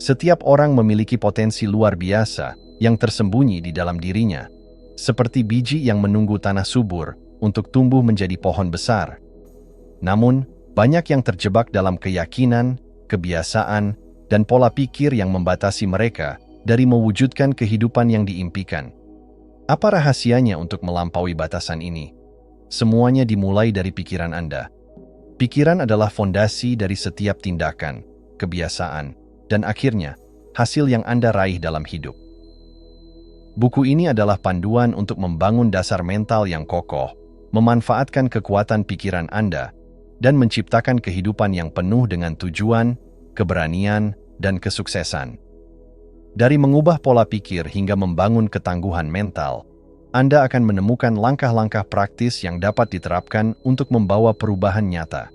Setiap orang memiliki potensi luar biasa yang tersembunyi di dalam dirinya, seperti biji yang menunggu tanah subur untuk tumbuh menjadi pohon besar. Namun, banyak yang terjebak dalam keyakinan, kebiasaan, dan pola pikir yang membatasi mereka dari mewujudkan kehidupan yang diimpikan. Apa rahasianya untuk melampaui batasan ini? Semuanya dimulai dari pikiran Anda. Pikiran adalah fondasi dari setiap tindakan, kebiasaan, dan akhirnya, hasil yang Anda raih dalam hidup. Buku ini adalah panduan untuk membangun dasar mental yang kokoh, memanfaatkan kekuatan pikiran Anda, dan menciptakan kehidupan yang penuh dengan tujuan, keberanian, dan kesuksesan. Dari mengubah pola pikir hingga membangun ketangguhan mental, Anda akan menemukan langkah-langkah praktis yang dapat diterapkan untuk membawa perubahan nyata.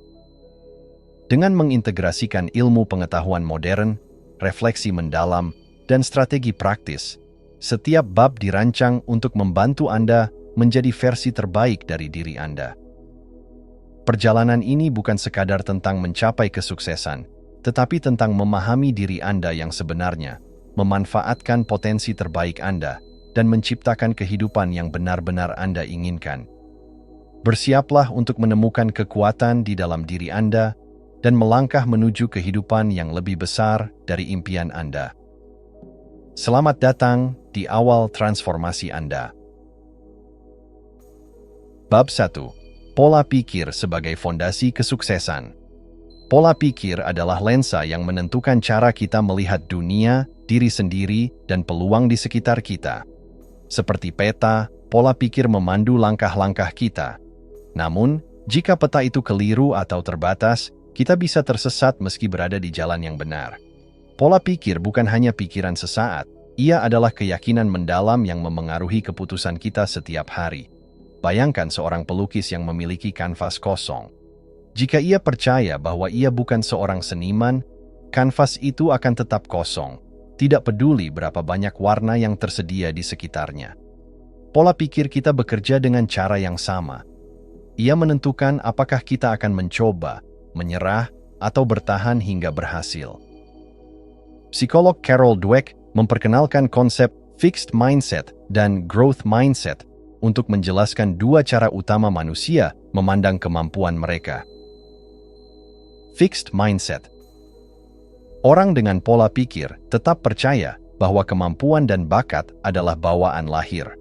Dengan mengintegrasikan ilmu pengetahuan modern, refleksi mendalam, dan strategi praktis, setiap bab dirancang untuk membantu Anda menjadi versi terbaik dari diri Anda. Perjalanan ini bukan sekadar tentang mencapai kesuksesan, tetapi tentang memahami diri Anda yang sebenarnya, memanfaatkan potensi terbaik Anda, dan menciptakan kehidupan yang benar-benar Anda inginkan. Bersiaplah untuk menemukan kekuatan di dalam diri Anda dan melangkah menuju kehidupan yang lebih besar dari impian Anda. Selamat datang di awal transformasi Anda. Bab 1. Pola pikir sebagai fondasi kesuksesan. Pola pikir adalah lensa yang menentukan cara kita melihat dunia, diri sendiri, dan peluang di sekitar kita. Seperti peta, pola pikir memandu langkah-langkah kita. Namun, jika peta itu keliru atau terbatas, kita bisa tersesat meski berada di jalan yang benar. Pola pikir bukan hanya pikiran sesaat, ia adalah keyakinan mendalam yang memengaruhi keputusan kita setiap hari. Bayangkan seorang pelukis yang memiliki kanvas kosong. Jika ia percaya bahwa ia bukan seorang seniman, kanvas itu akan tetap kosong, tidak peduli berapa banyak warna yang tersedia di sekitarnya. Pola pikir kita bekerja dengan cara yang sama. Ia menentukan apakah kita akan mencoba, menyerah, atau bertahan hingga berhasil. Psikolog Carol Dweck memperkenalkan konsep fixed mindset dan growth mindset untuk menjelaskan dua cara utama manusia memandang kemampuan mereka. Fixed mindset. Orang dengan pola pikir tetap percaya bahwa kemampuan dan bakat adalah bawaan lahir.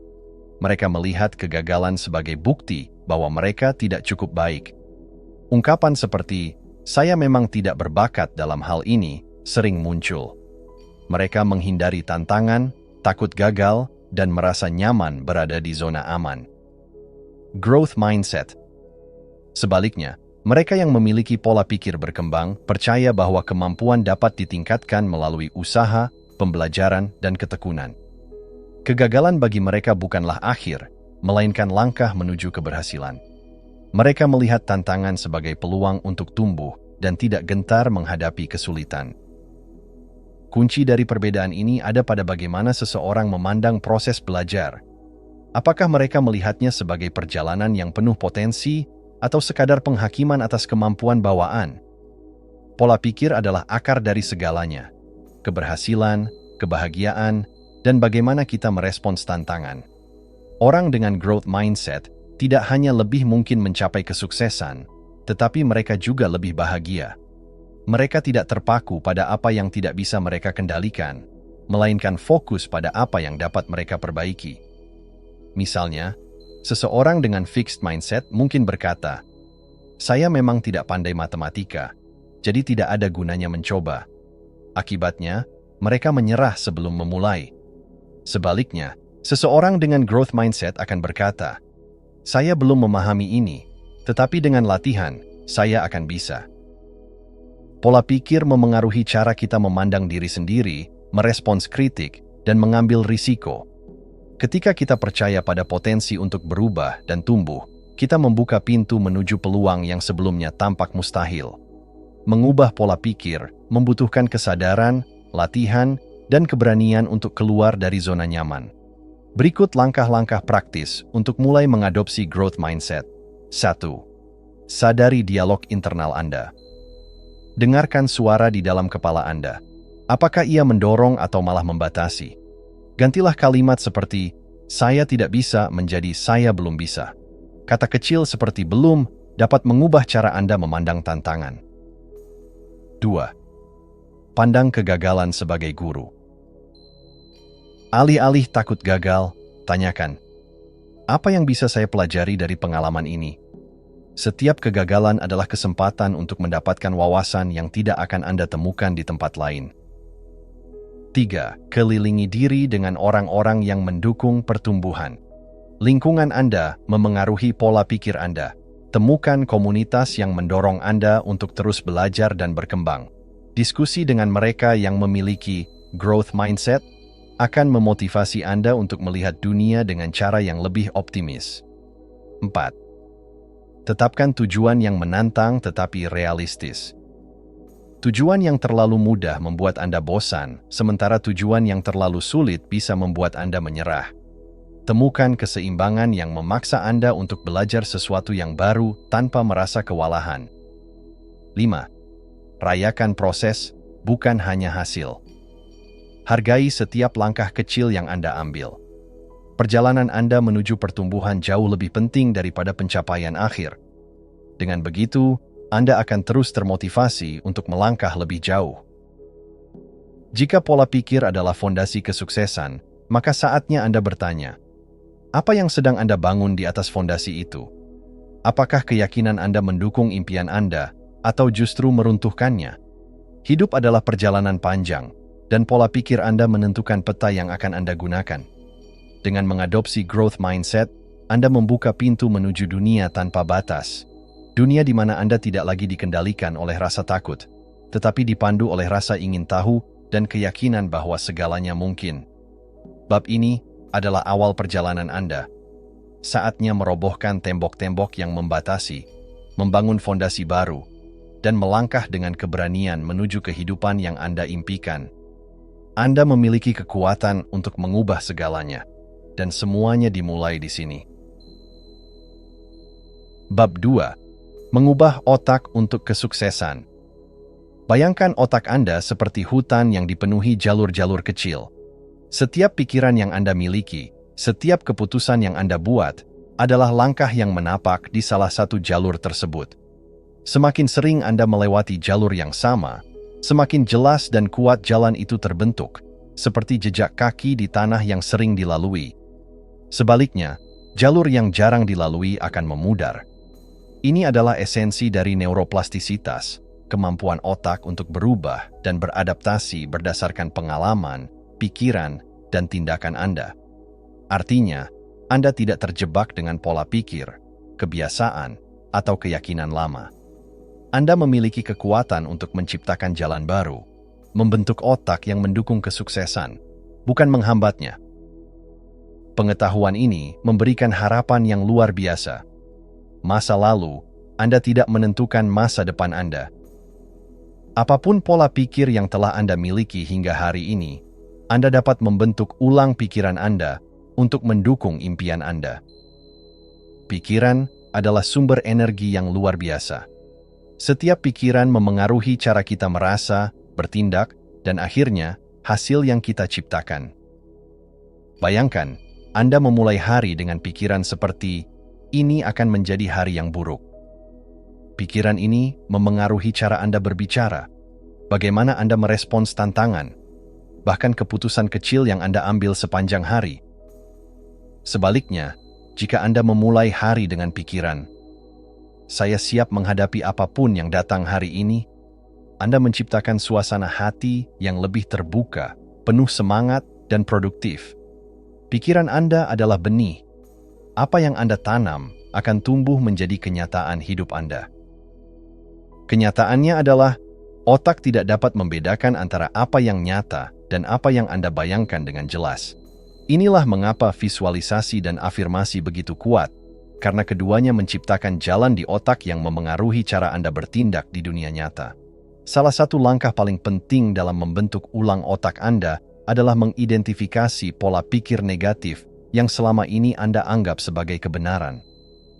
Mereka melihat kegagalan sebagai bukti bahwa mereka tidak cukup baik. Ungkapan seperti, "Saya memang tidak berbakat dalam hal ini," sering muncul. Mereka menghindari tantangan, takut gagal, dan merasa nyaman berada di zona aman. Growth mindset. Sebaliknya, mereka yang memiliki pola pikir berkembang percaya bahwa kemampuan dapat ditingkatkan melalui usaha, pembelajaran, dan ketekunan. Kegagalan bagi mereka bukanlah akhir, melainkan langkah menuju keberhasilan. Mereka melihat tantangan sebagai peluang untuk tumbuh dan tidak gentar menghadapi kesulitan. Kunci dari perbedaan ini ada pada bagaimana seseorang memandang proses belajar. Apakah mereka melihatnya sebagai perjalanan yang penuh potensi atau sekadar penghakiman atas kemampuan bawaan? Pola pikir adalah akar dari segalanya. Keberhasilan, kebahagiaan, dan bagaimana kita merespons tantangan. Orang dengan growth mindset tidak hanya lebih mungkin mencapai kesuksesan, tetapi mereka juga lebih bahagia. Mereka tidak terpaku pada apa yang tidak bisa mereka kendalikan, melainkan fokus pada apa yang dapat mereka perbaiki. Misalnya, seseorang dengan fixed mindset mungkin berkata, "Saya memang tidak pandai matematika, jadi tidak ada gunanya mencoba." Akibatnya, mereka menyerah sebelum memulai. Sebaliknya, seseorang dengan growth mindset akan berkata, "Saya belum memahami ini, tetapi dengan latihan, saya akan bisa." Pola pikir memengaruhi cara kita memandang diri sendiri, merespons kritik, dan mengambil risiko. Ketika kita percaya pada potensi untuk berubah dan tumbuh, kita membuka pintu menuju peluang yang sebelumnya tampak mustahil. Mengubah pola pikir membutuhkan kesadaran, latihan, dan keberanian untuk keluar dari zona nyaman. Berikut langkah-langkah praktis untuk mulai mengadopsi growth mindset. 1. Sadari dialog internal Anda. Dengarkan suara di dalam kepala Anda. Apakah ia mendorong atau malah membatasi? Gantilah kalimat seperti, "Saya tidak bisa" menjadi "saya belum bisa". Kata kecil seperti "belum" dapat mengubah cara Anda memandang tantangan. 2. Pandang kegagalan sebagai guru. Alih-alih takut gagal, tanyakan, apa yang bisa saya pelajari dari pengalaman ini? Setiap kegagalan adalah kesempatan untuk mendapatkan wawasan yang tidak akan Anda temukan di tempat lain. 3. Kelilingi diri dengan orang-orang yang mendukung pertumbuhan. Lingkungan Anda memengaruhi pola pikir Anda. Temukan komunitas yang mendorong Anda untuk terus belajar dan berkembang. Diskusi dengan mereka yang memiliki growth mindset akan memotivasi Anda untuk melihat dunia dengan cara yang lebih optimis. 4. Tetapkan tujuan yang menantang tetapi realistis. Tujuan yang terlalu mudah membuat Anda bosan, sementara tujuan yang terlalu sulit bisa membuat Anda menyerah. Temukan keseimbangan yang memaksa Anda untuk belajar sesuatu yang baru tanpa merasa kewalahan. 5. Rayakan proses, bukan hanya hasil. Hargai setiap langkah kecil yang Anda ambil. Perjalanan Anda menuju pertumbuhan jauh lebih penting daripada pencapaian akhir. Dengan begitu, Anda akan terus termotivasi untuk melangkah lebih jauh. Jika pola pikir adalah fondasi kesuksesan, maka saatnya Anda bertanya, apa yang sedang Anda bangun di atas fondasi itu? Apakah keyakinan Anda mendukung impian Anda, atau justru meruntuhkannya? Hidup adalah perjalanan panjang, dan pola pikir Anda menentukan peta yang akan Anda gunakan. Dengan mengadopsi growth mindset, Anda membuka pintu menuju dunia tanpa batas. Dunia di mana Anda tidak lagi dikendalikan oleh rasa takut, tetapi dipandu oleh rasa ingin tahu dan keyakinan bahwa segalanya mungkin. Bab ini adalah awal perjalanan Anda. Saatnya merobohkan tembok-tembok yang membatasi, membangun fondasi baru, dan melangkah dengan keberanian menuju kehidupan yang Anda impikan. Anda memiliki kekuatan untuk mengubah segalanya, dan semuanya dimulai di sini. Bab 2. Mengubah otak untuk kesuksesan. Bayangkan otak Anda seperti hutan yang dipenuhi jalur-jalur kecil. Setiap pikiran yang Anda miliki, setiap keputusan yang Anda buat, adalah langkah yang menapak di salah satu jalur tersebut. Semakin sering Anda melewati jalur yang sama, semakin jelas dan kuat jalan itu terbentuk, seperti jejak kaki di tanah yang sering dilalui. Sebaliknya, jalur yang jarang dilalui akan memudar. Ini adalah esensi dari neuroplastisitas, kemampuan otak untuk berubah dan beradaptasi berdasarkan pengalaman, pikiran, dan tindakan Anda. Artinya, Anda tidak terjebak dengan pola pikir, kebiasaan, atau keyakinan lama. Anda memiliki kekuatan untuk menciptakan jalan baru, membentuk otak yang mendukung kesuksesan, bukan menghambatnya. Pengetahuan ini memberikan harapan yang luar biasa. Masa lalu, Anda tidak menentukan masa depan Anda. Apapun pola pikir yang telah Anda miliki hingga hari ini, Anda dapat membentuk ulang pikiran Anda untuk mendukung impian Anda. Pikiran adalah sumber energi yang luar biasa. Setiap pikiran memengaruhi cara kita merasa, bertindak, dan akhirnya hasil yang kita ciptakan. Bayangkan, Anda memulai hari dengan pikiran seperti, ini akan menjadi hari yang buruk. Pikiran ini memengaruhi cara Anda berbicara, bagaimana Anda merespons tantangan, bahkan keputusan kecil yang Anda ambil sepanjang hari. Sebaliknya, jika Anda memulai hari dengan pikiran, saya siap menghadapi apapun yang datang hari ini, Anda menciptakan suasana hati yang lebih terbuka, penuh semangat, dan produktif. Pikiran Anda adalah benih. Apa yang Anda tanam akan tumbuh menjadi kenyataan hidup Anda. Kenyataannya adalah, otak tidak dapat membedakan antara apa yang nyata dan apa yang Anda bayangkan dengan jelas. Inilah mengapa visualisasi dan afirmasi begitu kuat, karena keduanya menciptakan jalan di otak yang memengaruhi cara Anda bertindak di dunia nyata. Salah satu langkah paling penting dalam membentuk ulang otak Anda adalah mengidentifikasi pola pikir negatif yang selama ini Anda anggap sebagai kebenaran.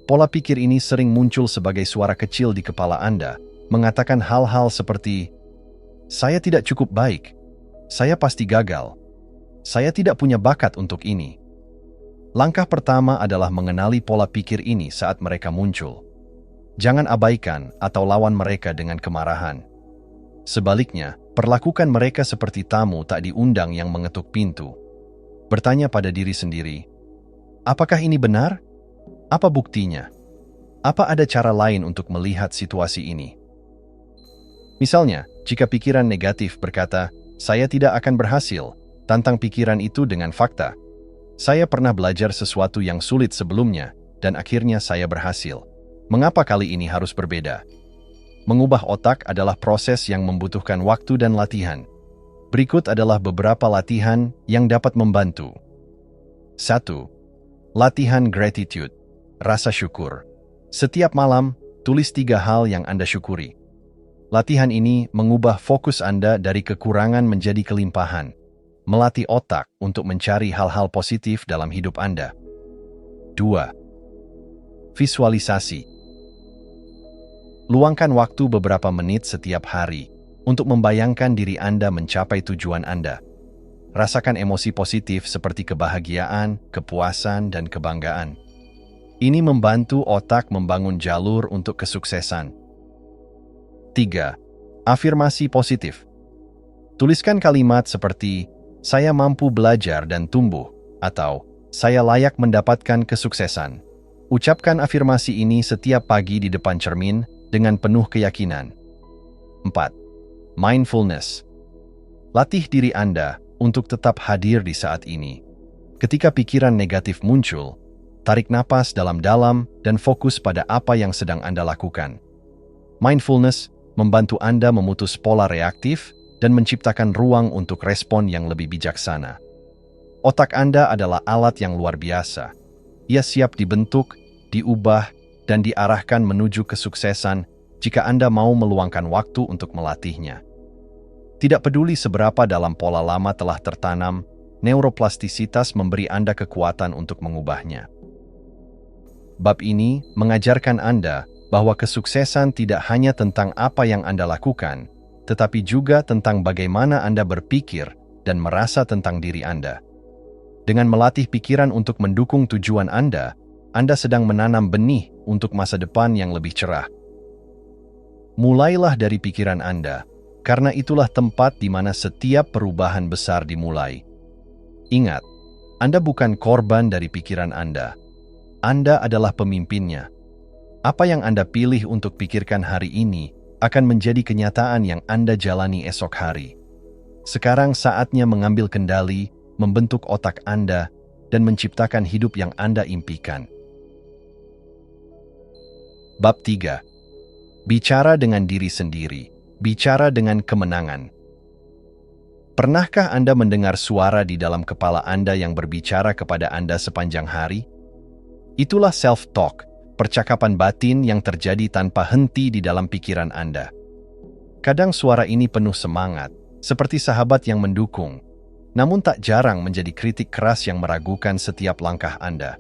Pola pikir ini sering muncul sebagai suara kecil di kepala Anda, mengatakan hal-hal seperti, saya tidak cukup baik, Saya pasti gagal. Saya tidak punya bakat untuk ini. Langkah pertama adalah mengenali pola pikir ini saat mereka muncul. Jangan abaikan atau lawan mereka dengan kemarahan. Sebaliknya, perlakukan mereka seperti tamu tak diundang yang mengetuk pintu. Bertanya pada diri sendiri, apakah ini benar? Apa buktinya? Apa ada cara lain untuk melihat situasi ini? Misalnya, jika pikiran negatif berkata, saya tidak akan berhasil, tantang pikiran itu dengan fakta. Saya pernah belajar sesuatu yang sulit sebelumnya, dan akhirnya saya berhasil. Mengapa kali ini harus berbeda? Mengubah otak adalah proses yang membutuhkan waktu dan latihan. Berikut adalah beberapa latihan yang dapat membantu. 1. Latihan gratitude, rasa syukur. Setiap malam, tulis 3 hal yang Anda syukuri. Latihan ini mengubah fokus Anda dari kekurangan menjadi kelimpahan, melatih otak untuk mencari hal-hal positif dalam hidup Anda. 2. Visualisasi. Luangkan waktu beberapa menit setiap hari untuk membayangkan diri Anda mencapai tujuan Anda. Rasakan emosi positif seperti kebahagiaan, kepuasan, dan kebanggaan. Ini membantu otak membangun jalur untuk kesuksesan. 3. Afirmasi positif. Tuliskan kalimat seperti, saya mampu belajar dan tumbuh, atau saya layak mendapatkan kesuksesan. Ucapkan afirmasi ini setiap pagi di depan cermin dengan penuh keyakinan. 4. Mindfulness. Latih diri Anda untuk tetap hadir di saat ini. Ketika pikiran negatif muncul, tarik napas dalam-dalam dan fokus pada apa yang sedang Anda lakukan. Mindfulness membantu Anda memutus pola reaktif dan menciptakan ruang untuk respon yang lebih bijaksana. Otak Anda adalah alat yang luar biasa. Ia siap dibentuk, diubah, dan diarahkan menuju kesuksesan jika Anda mau meluangkan waktu untuk melatihnya. Tidak peduli seberapa dalam pola lama telah tertanam, neuroplastisitas memberi Anda kekuatan untuk mengubahnya. Bab ini mengajarkan Anda bahwa kesuksesan tidak hanya tentang apa yang Anda lakukan, tetapi juga tentang bagaimana Anda berpikir dan merasa tentang diri Anda. Dengan melatih pikiran untuk mendukung tujuan Anda sedang menanam benih untuk masa depan yang lebih cerah. Mulailah dari pikiran Anda, karena itulah tempat di mana setiap perubahan besar dimulai. Ingat, Anda bukan korban dari pikiran Anda. Anda adalah pemimpinnya. Apa yang Anda pilih untuk pikirkan hari ini akan menjadi kenyataan yang Anda jalani esok hari. Sekarang saatnya mengambil kendali, membentuk otak Anda, dan menciptakan hidup yang Anda impikan. Bab 3. Bicara dengan diri sendiri. Bicara dengan kemenangan. Pernahkah Anda mendengar suara di dalam kepala Anda yang berbicara kepada Anda sepanjang hari? Itulah self-talk, percakapan batin yang terjadi tanpa henti di dalam pikiran Anda. Kadang suara ini penuh semangat, seperti sahabat yang mendukung, namun tak jarang menjadi kritik keras yang meragukan setiap langkah Anda.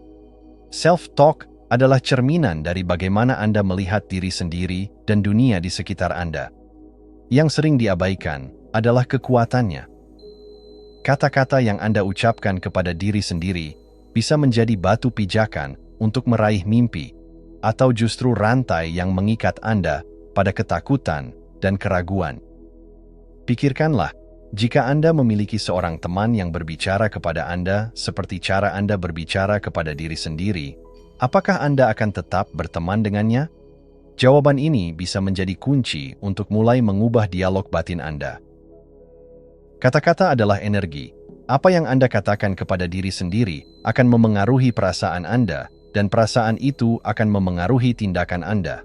Self-talk adalah cerminan dari bagaimana Anda melihat diri sendiri dan dunia di sekitar Anda. Yang sering diabaikan adalah kekuatannya. Kata-kata yang Anda ucapkan kepada diri sendiri bisa menjadi batu pijakan untuk meraih mimpi, atau justru rantai yang mengikat Anda pada ketakutan dan keraguan. Pikirkanlah, jika Anda memiliki seorang teman yang berbicara kepada Anda seperti cara Anda berbicara kepada diri sendiri, apakah Anda akan tetap berteman dengannya? Jawaban ini bisa menjadi kunci untuk mulai mengubah dialog batin Anda. Kata-kata adalah energi. Apa yang Anda katakan kepada diri sendiri akan memengaruhi perasaan Anda, dan perasaan itu akan memengaruhi tindakan Anda.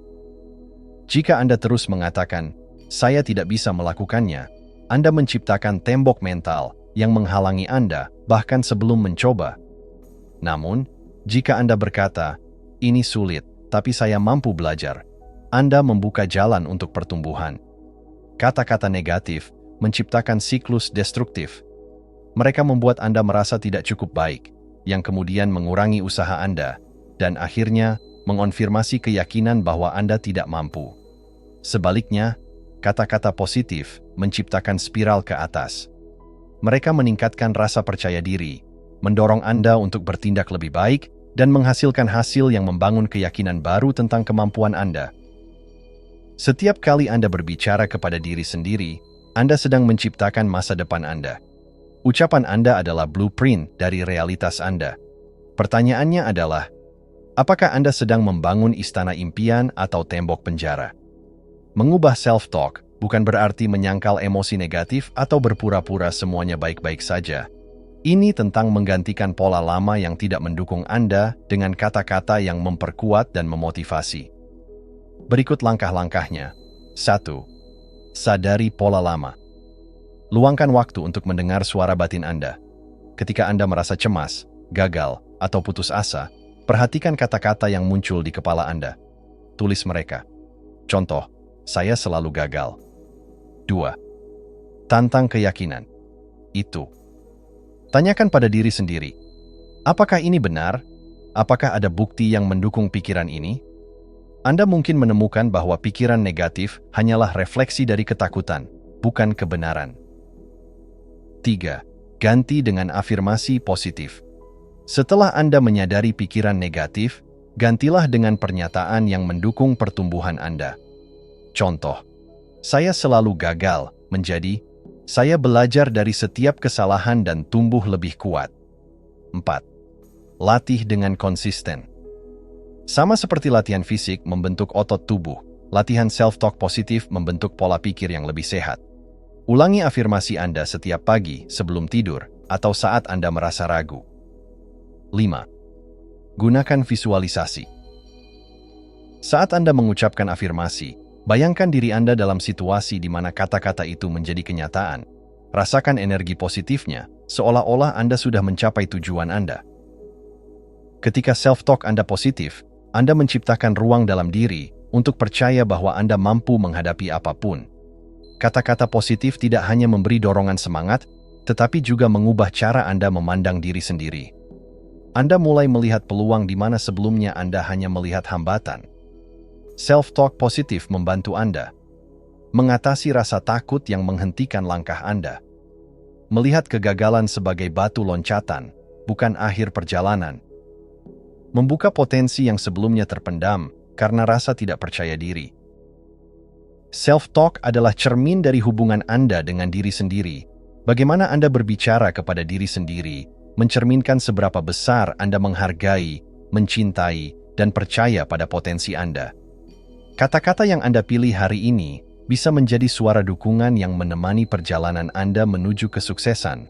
Jika Anda terus mengatakan, "Saya tidak bisa melakukannya," Anda menciptakan tembok mental yang menghalangi Anda bahkan sebelum mencoba. Namun, jika Anda berkata, "Ini sulit, tapi saya mampu belajar," Anda membuka jalan untuk pertumbuhan. Kata-kata negatif menciptakan siklus destruktif. Mereka membuat Anda merasa tidak cukup baik, yang kemudian mengurangi usaha Anda, dan akhirnya mengonfirmasi keyakinan bahwa Anda tidak mampu. Sebaliknya, kata-kata positif menciptakan spiral ke atas. Mereka meningkatkan rasa percaya diri, mendorong Anda untuk bertindak lebih baik, dan menghasilkan hasil yang membangun keyakinan baru tentang kemampuan Anda. Setiap kali Anda berbicara kepada diri sendiri, Anda sedang menciptakan masa depan Anda. Ucapan Anda adalah blueprint dari realitas Anda. Pertanyaannya adalah, apakah Anda sedang membangun istana impian atau tembok penjara? Mengubah self-talk bukan berarti menyangkal emosi negatif atau berpura-pura semuanya baik-baik saja. Ini tentang menggantikan pola lama yang tidak mendukung Anda dengan kata-kata yang memperkuat dan memotivasi. Berikut langkah-langkahnya. 1. Sadari pola lama. Luangkan waktu untuk mendengar suara batin Anda. Ketika Anda merasa cemas, gagal, atau putus asa, perhatikan kata-kata yang muncul di kepala Anda. Tulis mereka. Contoh, saya selalu gagal. 2. Tantang keyakinan. Itu. Tanyakan pada diri sendiri, apakah ini benar? Apakah ada bukti yang mendukung pikiran ini? Anda mungkin menemukan bahwa pikiran negatif hanyalah refleksi dari ketakutan, bukan kebenaran. 3. Ganti dengan afirmasi positif. Setelah Anda menyadari pikiran negatif, gantilah dengan pernyataan yang mendukung pertumbuhan Anda. Contoh, saya selalu gagal, menjadi saya belajar dari setiap kesalahan dan tumbuh lebih kuat. 4. Latih dengan konsisten. Sama seperti latihan fisik membentuk otot tubuh, latihan self-talk positif membentuk pola pikir yang lebih sehat. Ulangi afirmasi Anda setiap pagi sebelum tidur atau saat Anda merasa ragu. 5. Gunakan visualisasi. Saat Anda mengucapkan afirmasi, bayangkan diri Anda dalam situasi di mana kata-kata itu menjadi kenyataan. Rasakan energi positifnya, seolah-olah Anda sudah mencapai tujuan Anda. Ketika self-talk Anda positif, Anda menciptakan ruang dalam diri untuk percaya bahwa Anda mampu menghadapi apapun. Kata-kata positif tidak hanya memberi dorongan semangat, tetapi juga mengubah cara Anda memandang diri sendiri. Anda mulai melihat peluang di mana sebelumnya Anda hanya melihat hambatan. Self-talk positif membantu Anda mengatasi rasa takut yang menghentikan langkah Anda. Melihat kegagalan sebagai batu loncatan, bukan akhir perjalanan. Membuka potensi yang sebelumnya terpendam karena rasa tidak percaya diri. Self-talk adalah cermin dari hubungan Anda dengan diri sendiri. Bagaimana Anda berbicara kepada diri sendiri mencerminkan seberapa besar Anda menghargai, mencintai, dan percaya pada potensi Anda. Kata-kata yang Anda pilih hari ini bisa menjadi suara dukungan yang menemani perjalanan Anda menuju kesuksesan,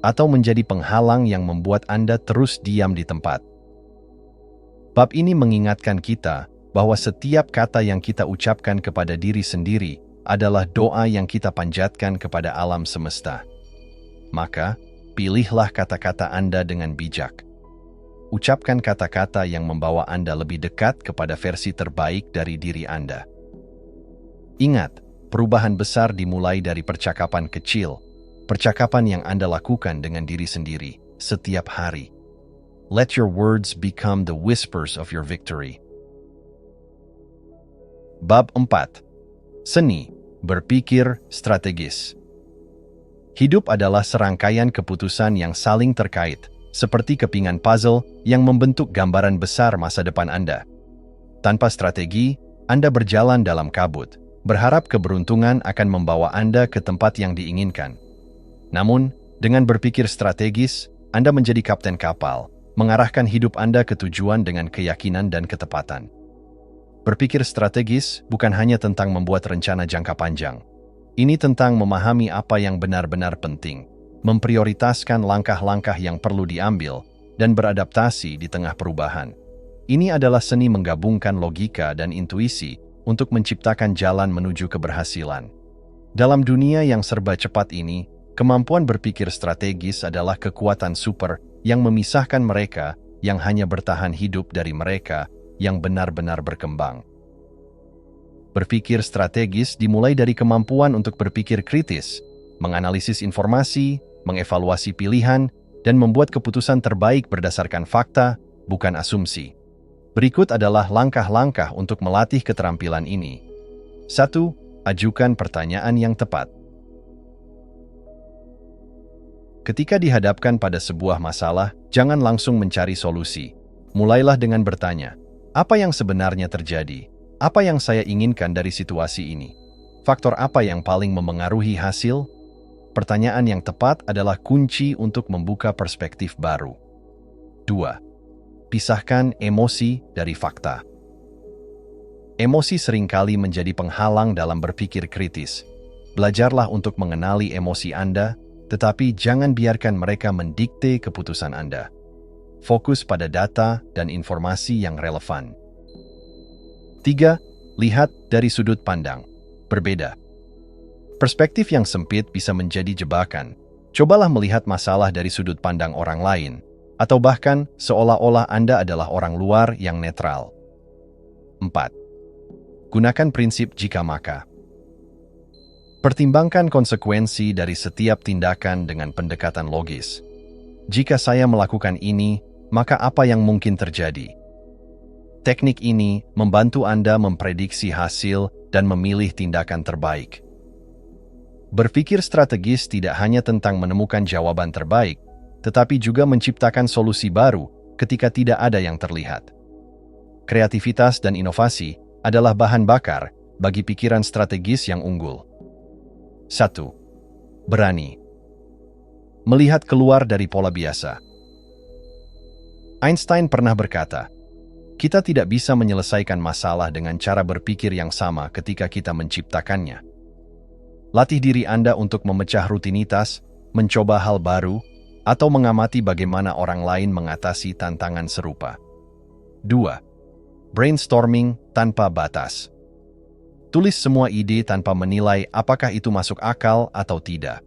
atau menjadi penghalang yang membuat Anda terus diam di tempat. Bab ini mengingatkan kita bahwa setiap kata yang kita ucapkan kepada diri sendiri adalah doa yang kita panjatkan kepada alam semesta. Maka, pilihlah kata-kata Anda dengan bijak. Ucapkan kata-kata yang membawa Anda lebih dekat kepada versi terbaik dari diri Anda. Ingat, perubahan besar dimulai dari percakapan kecil, percakapan yang Anda lakukan dengan diri sendiri setiap hari. Let your words become the whispers of your victory. Bab 4. Seni, berpikir strategis. Hidup adalah serangkaian keputusan yang saling terkait, seperti kepingan puzzle yang membentuk gambaran besar masa depan Anda. Tanpa strategi, Anda berjalan dalam kabut, berharap keberuntungan akan membawa Anda ke tempat yang diinginkan. Namun, dengan berpikir strategis, Anda menjadi kapten kapal, mengarahkan hidup Anda ke tujuan dengan keyakinan dan ketepatan. Berpikir strategis bukan hanya tentang membuat rencana jangka panjang. Ini tentang memahami apa yang benar-benar penting, memprioritaskan langkah-langkah yang perlu diambil, dan beradaptasi di tengah perubahan. Ini adalah seni menggabungkan logika dan intuisi untuk menciptakan jalan menuju keberhasilan. Dalam dunia yang serba cepat ini, kemampuan berpikir strategis adalah kekuatan super yang memisahkan mereka yang hanya bertahan hidup dari mereka yang benar-benar berkembang. Berpikir strategis dimulai dari kemampuan untuk berpikir kritis, menganalisis informasi, mengevaluasi pilihan, dan membuat keputusan terbaik berdasarkan fakta, bukan asumsi. Berikut adalah langkah-langkah untuk melatih keterampilan ini. 1. Ajukan pertanyaan yang tepat. Ketika dihadapkan pada sebuah masalah, jangan langsung mencari solusi. Mulailah dengan bertanya, apa yang sebenarnya terjadi? Apa yang saya inginkan dari situasi ini? Faktor apa yang paling memengaruhi hasil? Pertanyaan yang tepat adalah kunci untuk membuka perspektif baru. 2. Pisahkan emosi dari fakta. Emosi seringkali menjadi penghalang dalam berpikir kritis. Belajarlah untuk mengenali emosi Anda, tetapi jangan biarkan mereka mendikte keputusan Anda. Fokus pada data dan informasi yang relevan. 3. Lihat dari sudut pandang berbeda. Perspektif yang sempit bisa menjadi jebakan. Cobalah melihat masalah dari sudut pandang orang lain, atau bahkan seolah-olah Anda adalah orang luar yang netral. 4. Gunakan prinsip jika maka. Pertimbangkan konsekuensi dari setiap tindakan dengan pendekatan logis. Jika saya melakukan ini, maka apa yang mungkin terjadi? Teknik ini membantu Anda memprediksi hasil dan memilih tindakan terbaik. Berpikir strategis tidak hanya tentang menemukan jawaban terbaik, tetapi juga menciptakan solusi baru ketika tidak ada yang terlihat. Kreativitas dan inovasi adalah bahan bakar bagi pikiran strategis yang unggul. 1. Berani melihat keluar dari pola biasa. Einstein pernah berkata, "Kita tidak bisa menyelesaikan masalah dengan cara berpikir yang sama ketika kita menciptakannya." Latih diri Anda untuk memecah rutinitas, mencoba hal baru, atau mengamati bagaimana orang lain mengatasi tantangan serupa. 2. Brainstorming tanpa batas. Tulis semua ide tanpa menilai apakah itu masuk akal atau tidak.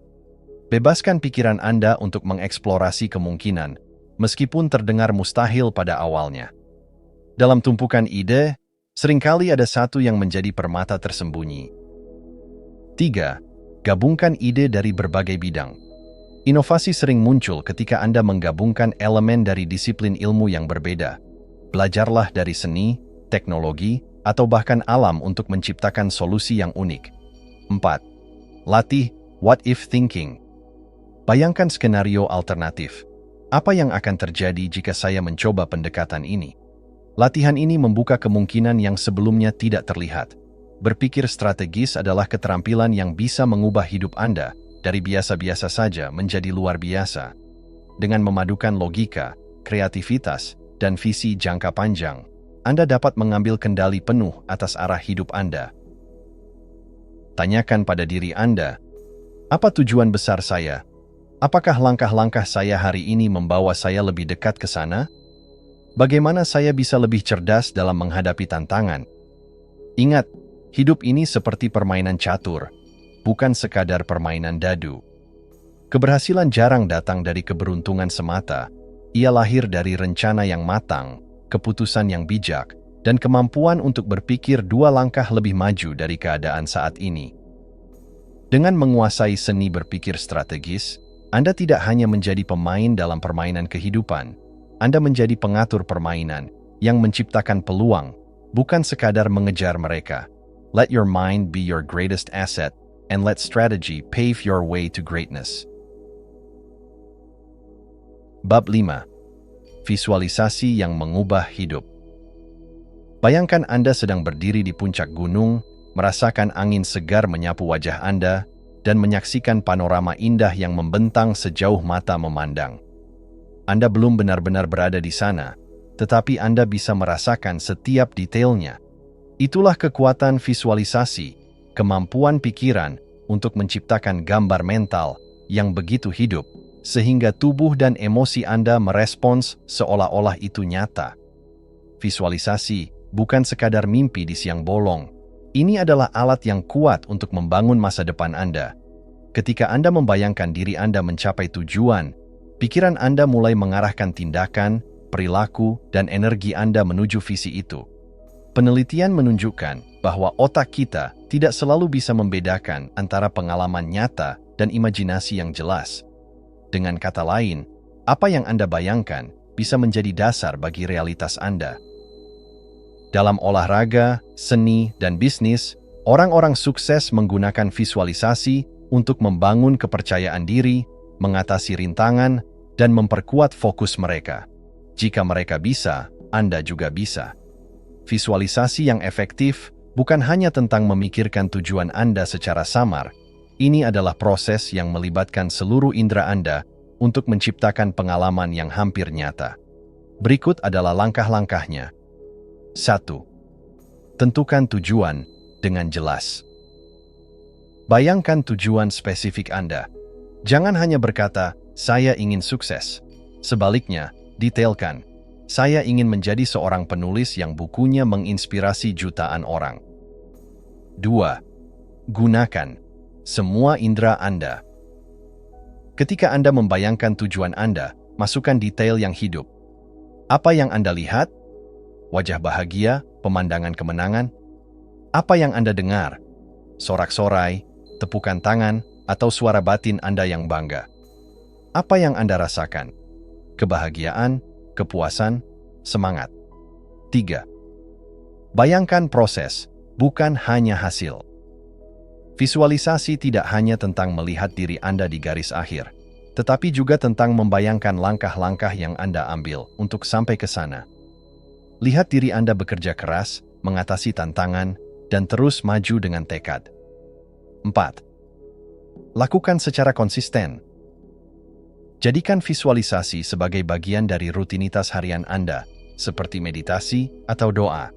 Bebaskan pikiran Anda untuk mengeksplorasi kemungkinan, meskipun terdengar mustahil pada awalnya. Dalam tumpukan ide, seringkali ada satu yang menjadi permata tersembunyi. 3. Gabungkan ide dari berbagai bidang. Inovasi sering muncul ketika Anda menggabungkan elemen dari disiplin ilmu yang berbeda. Belajarlah dari seni, teknologi, atau bahkan alam untuk menciptakan solusi yang unik. 4. Latih what if thinking. Bayangkan skenario alternatif. Apa yang akan terjadi jika saya mencoba pendekatan ini? Latihan ini membuka kemungkinan yang sebelumnya tidak terlihat. Berpikir strategis adalah keterampilan yang bisa mengubah hidup Anda dari biasa-biasa saja menjadi luar biasa. Dengan memadukan logika, kreativitas, dan visi jangka panjang, Anda dapat mengambil kendali penuh atas arah hidup Anda. Tanyakan pada diri Anda, apa tujuan besar saya? Apakah langkah-langkah saya hari ini membawa saya lebih dekat ke sana? Bagaimana saya bisa lebih cerdas dalam menghadapi tantangan? Ingat, hidup ini seperti permainan catur, bukan sekadar permainan dadu. Keberhasilan jarang datang dari keberuntungan semata. Ia lahir dari rencana yang matang, keputusan yang bijak, dan kemampuan untuk berpikir 2 langkah lebih maju dari keadaan saat ini. Dengan menguasai seni berpikir strategis, Anda tidak hanya menjadi pemain dalam permainan kehidupan, Anda menjadi pengatur permainan yang menciptakan peluang, bukan sekadar mengejar mereka. Let your mind be your greatest asset, and let strategy pave your way to greatness. Bab 5. Visualisasi yang mengubah hidup. Bayangkan Anda sedang berdiri di puncak gunung, merasakan angin segar menyapu wajah Anda, dan menyaksikan panorama indah yang membentang sejauh mata memandang. Anda belum benar-benar berada di sana, tetapi Anda bisa merasakan setiap detailnya. Itulah kekuatan visualisasi, kemampuan pikiran untuk menciptakan gambar mental yang begitu hidup, sehingga tubuh dan emosi Anda merespons seolah-olah itu nyata. Visualisasi bukan sekadar mimpi di siang bolong. Ini adalah alat yang kuat untuk membangun masa depan Anda. Ketika Anda membayangkan diri Anda mencapai tujuan, pikiran Anda mulai mengarahkan tindakan, perilaku, dan energi Anda menuju visi itu. Penelitian menunjukkan bahwa otak kita tidak selalu bisa membedakan antara pengalaman nyata dan imajinasi yang jelas. Dengan kata lain, apa yang Anda bayangkan bisa menjadi dasar bagi realitas Anda. Dalam olahraga, seni, dan bisnis, orang-orang sukses menggunakan visualisasi untuk membangun kepercayaan diri, mengatasi rintangan, dan memperkuat fokus mereka. Jika mereka bisa, Anda juga bisa. Visualisasi yang efektif bukan hanya tentang memikirkan tujuan Anda secara samar. Ini adalah proses yang melibatkan seluruh indera Anda untuk menciptakan pengalaman yang hampir nyata. Berikut adalah langkah-langkahnya. 1. Tentukan tujuan dengan jelas. Bayangkan tujuan spesifik Anda. Jangan hanya berkata, "Saya ingin sukses." Sebaliknya, detailkan, "Saya ingin menjadi seorang penulis yang bukunya menginspirasi jutaan orang." 2. Gunakan semua indera Anda. Ketika Anda membayangkan tujuan Anda, masukkan detail yang hidup. Apa yang Anda lihat? Wajah bahagia, pemandangan kemenangan? Apa yang Anda dengar? Sorak-sorai, tepukan tangan, atau suara batin Anda yang bangga? Apa yang Anda rasakan? Kebahagiaan, kepuasan, semangat. 3. Bayangkan proses, bukan hanya hasil. Visualisasi tidak hanya tentang melihat diri Anda di garis akhir, tetapi juga tentang membayangkan langkah-langkah yang Anda ambil untuk sampai ke sana. Lihat diri Anda bekerja keras, mengatasi tantangan, dan terus maju dengan tekad. 4. Lakukan secara konsisten. Jadikan visualisasi sebagai bagian dari rutinitas harian Anda, seperti meditasi atau doa.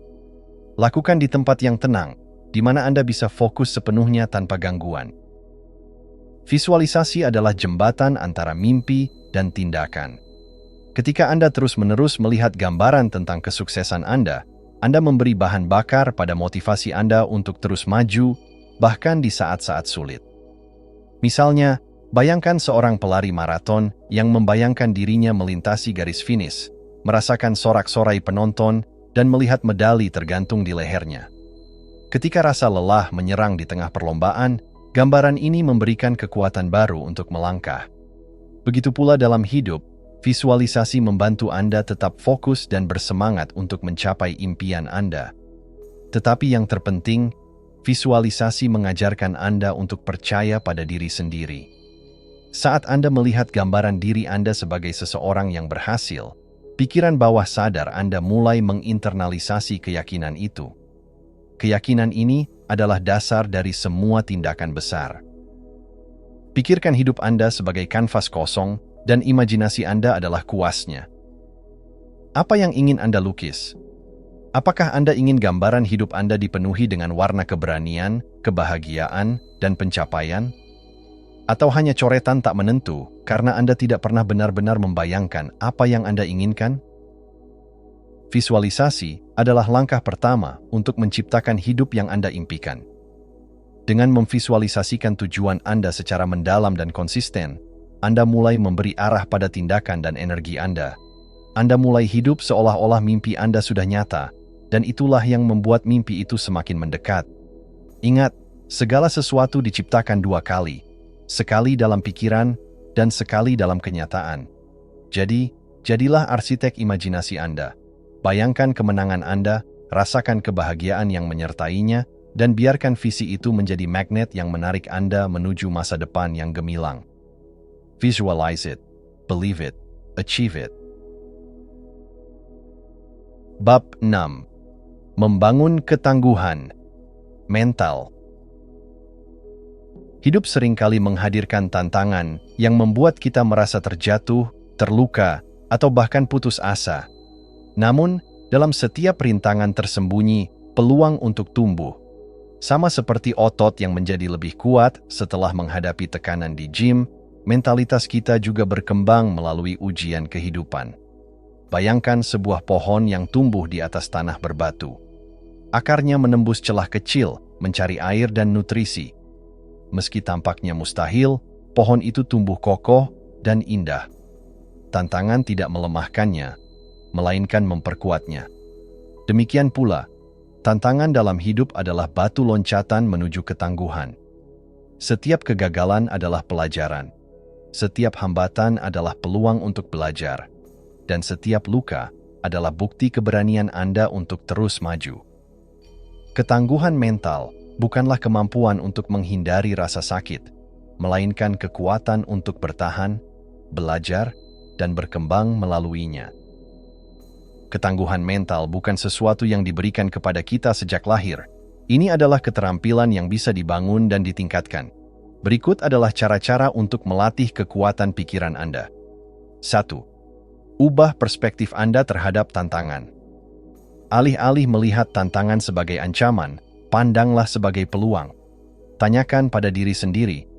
Lakukan di tempat yang tenang, di mana Anda bisa fokus sepenuhnya tanpa gangguan. Visualisasi adalah jembatan antara mimpi dan tindakan. Ketika Anda terus-menerus melihat gambaran tentang kesuksesan Anda memberi bahan bakar pada motivasi Anda untuk terus maju, bahkan di saat-saat sulit. Misalnya, bayangkan seorang pelari maraton yang membayangkan dirinya melintasi garis finish, merasakan sorak-sorai penonton, dan melihat medali tergantung di lehernya. Ketika rasa lelah menyerang di tengah perlombaan, gambaran ini memberikan kekuatan baru untuk melangkah. Begitu pula dalam hidup, visualisasi membantu Anda tetap fokus dan bersemangat untuk mencapai impian Anda. Tetapi yang terpenting, visualisasi mengajarkan Anda untuk percaya pada diri sendiri. Saat Anda melihat gambaran diri Anda sebagai seseorang yang berhasil, pikiran bawah sadar Anda mulai menginternalisasi keyakinan itu. Keyakinan ini adalah dasar dari semua tindakan besar. Pikirkan hidup Anda sebagai kanvas kosong dan imajinasi Anda adalah kuasnya. Apa yang ingin Anda lukis? Apakah Anda ingin gambaran hidup Anda dipenuhi dengan warna keberanian, kebahagiaan, dan pencapaian? Atau hanya coretan tak menentu karena Anda tidak pernah benar-benar membayangkan apa yang Anda inginkan? Visualisasi adalah langkah pertama untuk menciptakan hidup yang Anda impikan. Dengan memvisualisasikan tujuan Anda secara mendalam dan konsisten, Anda mulai memberi arah pada tindakan dan energi Anda. Anda mulai hidup seolah-olah mimpi Anda sudah nyata, dan itulah yang membuat mimpi itu semakin mendekat. Ingat, segala sesuatu diciptakan dua kali, sekali dalam pikiran dan sekali dalam kenyataan. Jadi, jadilah arsitek imajinasi Anda. Bayangkan kemenangan Anda, rasakan kebahagiaan yang menyertainya, dan biarkan visi itu menjadi magnet yang menarik Anda menuju masa depan yang gemilang. Visualize it, believe it, achieve it. Bab 6. Membangun ketangguhan mental. Hidup seringkali menghadirkan tantangan yang membuat kita merasa terjatuh, terluka, atau bahkan putus asa. Namun, dalam setiap rintangan tersembunyi peluang untuk tumbuh. Sama seperti otot yang menjadi lebih kuat setelah menghadapi tekanan di gym, mentalitas kita juga berkembang melalui ujian kehidupan. Bayangkan sebuah pohon yang tumbuh di atas tanah berbatu. Akarnya menembus celah kecil, mencari air dan nutrisi. Meski tampaknya mustahil, pohon itu tumbuh kokoh dan indah. Tantangan tidak melemahkannya, melainkan memperkuatnya. Demikian pula, tantangan dalam hidup adalah batu loncatan menuju ketangguhan. Setiap kegagalan adalah pelajaran. Setiap hambatan adalah peluang untuk belajar. Dan setiap luka adalah bukti keberanian Anda untuk terus maju. Ketangguhan mental bukanlah kemampuan untuk menghindari rasa sakit. melainkan kekuatan untuk bertahan, belajar, dan berkembang melaluinya. Ketangguhan mental bukan sesuatu yang diberikan kepada kita sejak lahir. Ini adalah keterampilan yang bisa dibangun dan ditingkatkan. Berikut adalah cara-cara untuk melatih kekuatan pikiran Anda. 1. Ubah perspektif Anda terhadap tantangan. Alih-alih melihat tantangan sebagai ancaman, pandanglah sebagai peluang. Tanyakan pada diri sendiri,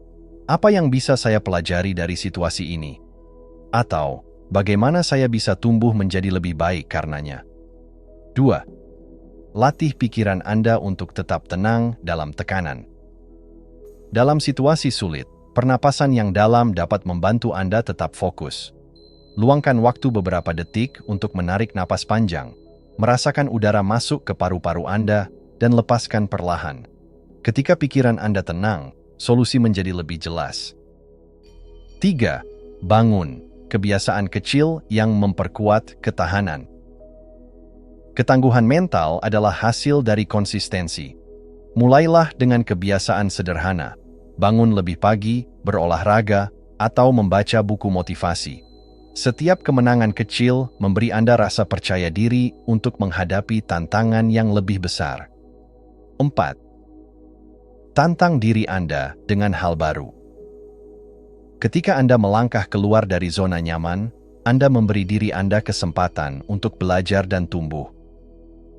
apa yang bisa saya pelajari dari situasi ini? Atau, bagaimana saya bisa tumbuh menjadi lebih baik karenanya? 2. Latih pikiran Anda untuk tetap tenang dalam tekanan. Dalam situasi sulit, pernapasan yang dalam dapat membantu Anda tetap fokus. Luangkan waktu beberapa detik untuk menarik napas panjang, merasakan udara masuk ke paru-paru Anda, dan lepaskan perlahan. Ketika pikiran Anda tenang, solusi menjadi lebih jelas. 3. Bangun. Kebiasaan kecil yang memperkuat ketahanan. Ketangguhan mental adalah hasil dari konsistensi. Mulailah dengan kebiasaan sederhana. Bangun lebih pagi, berolahraga, atau membaca buku motivasi. Setiap kemenangan kecil memberi Anda rasa percaya diri untuk menghadapi tantangan yang lebih besar. 4. Tantang diri Anda dengan hal baru. Ketika Anda melangkah keluar dari zona nyaman, Anda memberi diri Anda kesempatan untuk belajar dan tumbuh.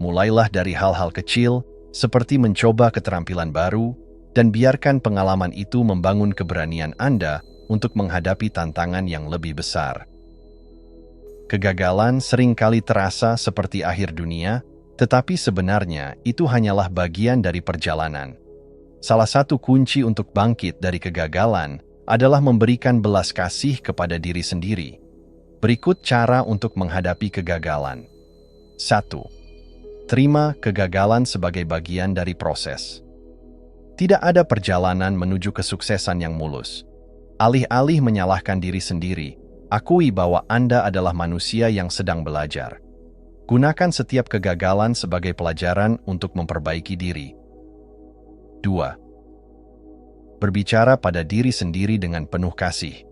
Mulailah dari hal-hal kecil, seperti mencoba keterampilan baru, dan biarkan pengalaman itu membangun keberanian Anda untuk menghadapi tantangan yang lebih besar. Kegagalan seringkali terasa seperti akhir dunia, tetapi sebenarnya itu hanyalah bagian dari perjalanan. Salah satu kunci untuk bangkit dari kegagalan adalah memberikan belas kasih kepada diri sendiri. Berikut cara untuk menghadapi kegagalan. 1. Terima kegagalan sebagai bagian dari proses. Tidak ada perjalanan menuju kesuksesan yang mulus. Alih-alih menyalahkan diri sendiri, akui bahwa Anda adalah manusia yang sedang belajar. Gunakan setiap kegagalan sebagai pelajaran untuk memperbaiki diri. 2. Berbicara pada diri sendiri dengan penuh kasih.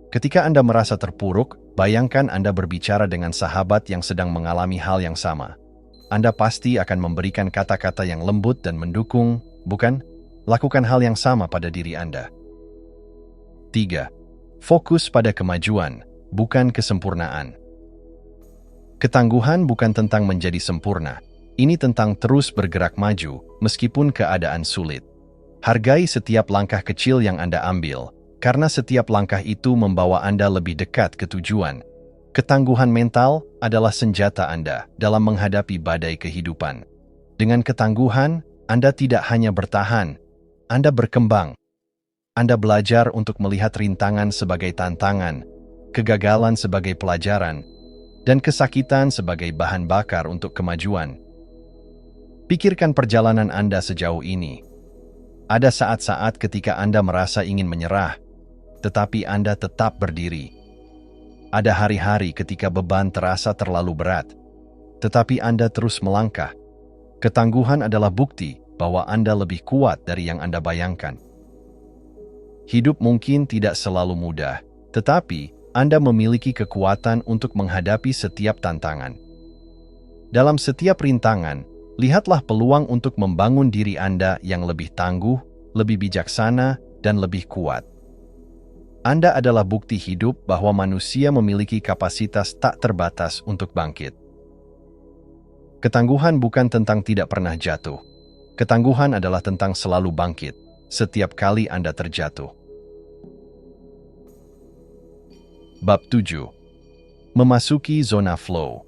Ketika Anda merasa terpuruk, bayangkan Anda berbicara dengan sahabat yang sedang mengalami hal yang sama. Anda pasti akan memberikan kata-kata yang lembut dan mendukung, bukan? Lakukan hal yang sama pada diri Anda. 3. Fokus pada kemajuan, bukan kesempurnaan. Ketangguhan bukan tentang menjadi sempurna. Ini tentang terus bergerak maju, meskipun keadaan sulit. Hargai setiap langkah kecil yang Anda ambil, karena setiap langkah itu membawa Anda lebih dekat ke tujuan. Ketangguhan mental adalah senjata Anda dalam menghadapi badai kehidupan. Dengan ketangguhan, Anda tidak hanya bertahan, Anda berkembang. Anda belajar untuk melihat rintangan sebagai tantangan, kegagalan sebagai pelajaran, dan kesakitan sebagai bahan bakar untuk kemajuan. Pikirkan perjalanan Anda sejauh ini. Ada saat-saat ketika Anda merasa ingin menyerah, tetapi Anda tetap berdiri. Ada hari-hari ketika beban terasa terlalu berat, tetapi Anda terus melangkah. Ketangguhan adalah bukti bahwa Anda lebih kuat dari yang Anda bayangkan. Hidup mungkin tidak selalu mudah, tetapi Anda memiliki kekuatan untuk menghadapi setiap tantangan. Dalam setiap rintangan, lihatlah peluang untuk membangun diri Anda yang lebih tangguh, lebih bijaksana, dan lebih kuat. Anda adalah bukti hidup bahwa manusia memiliki kapasitas tak terbatas untuk bangkit. Ketangguhan bukan tentang tidak pernah jatuh. Ketangguhan adalah tentang selalu bangkit, setiap kali Anda terjatuh. Bab 7. Memasuki zona flow.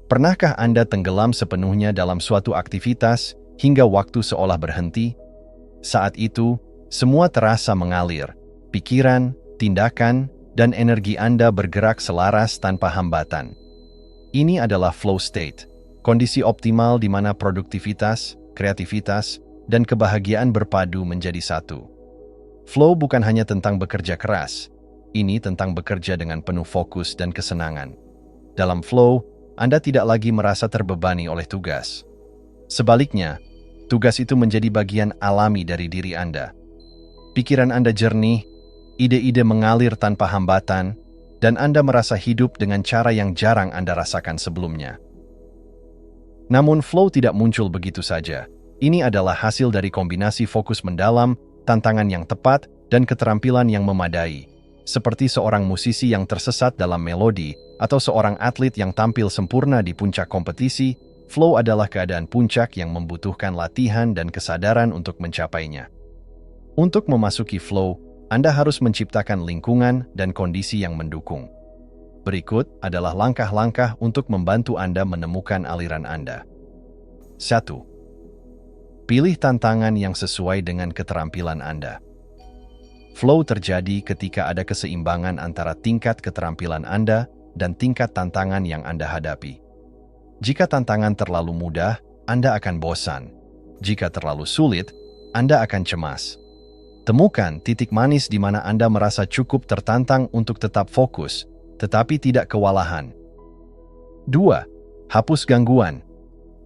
Pernahkah Anda tenggelam sepenuhnya dalam suatu aktivitas hingga waktu seolah berhenti? Saat itu, semua terasa mengalir. Pikiran, tindakan, dan energi Anda bergerak selaras tanpa hambatan. Ini adalah flow state, kondisi optimal di mana produktivitas, kreativitas, dan kebahagiaan berpadu menjadi satu. Flow bukan hanya tentang bekerja keras, ini tentang bekerja dengan penuh fokus dan kesenangan. Dalam flow, Anda tidak lagi merasa terbebani oleh tugas. Sebaliknya, tugas itu menjadi bagian alami dari diri Anda. Pikiran Anda jernih, ide-ide mengalir tanpa hambatan, dan Anda merasa hidup dengan cara yang jarang Anda rasakan sebelumnya. Namun flow tidak muncul begitu saja. Ini adalah hasil dari kombinasi fokus mendalam, tantangan yang tepat, dan keterampilan yang memadai. Seperti seorang musisi yang tersesat dalam melodi, atau seorang atlet yang tampil sempurna di puncak kompetisi, flow adalah keadaan puncak yang membutuhkan latihan dan kesadaran untuk mencapainya. Untuk memasuki flow, Anda harus menciptakan lingkungan dan kondisi yang mendukung. Berikut adalah langkah-langkah untuk membantu Anda menemukan aliran Anda. 1. Pilih tantangan yang sesuai dengan keterampilan Anda. Flow terjadi ketika ada keseimbangan antara tingkat keterampilan Anda dan tingkat tantangan yang Anda hadapi. Jika tantangan terlalu mudah, Anda akan bosan. Jika terlalu sulit, Anda akan cemas. Temukan titik manis di mana Anda merasa cukup tertantang untuk tetap fokus, tetapi tidak kewalahan. 2. Hapus gangguan.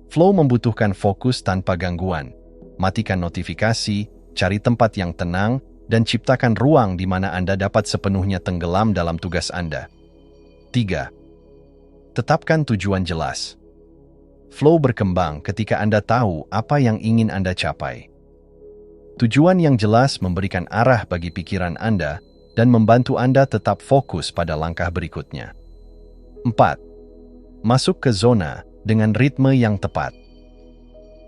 Flow membutuhkan fokus tanpa gangguan. Matikan notifikasi, cari tempat yang tenang, dan ciptakan ruang di mana Anda dapat sepenuhnya tenggelam dalam tugas Anda. 3. Tetapkan tujuan jelas. Flow berkembang ketika Anda tahu apa yang ingin Anda capai. Tujuan yang jelas memberikan arah bagi pikiran Anda dan membantu Anda tetap fokus pada langkah berikutnya. 4. Masuk ke zona dengan ritme yang tepat.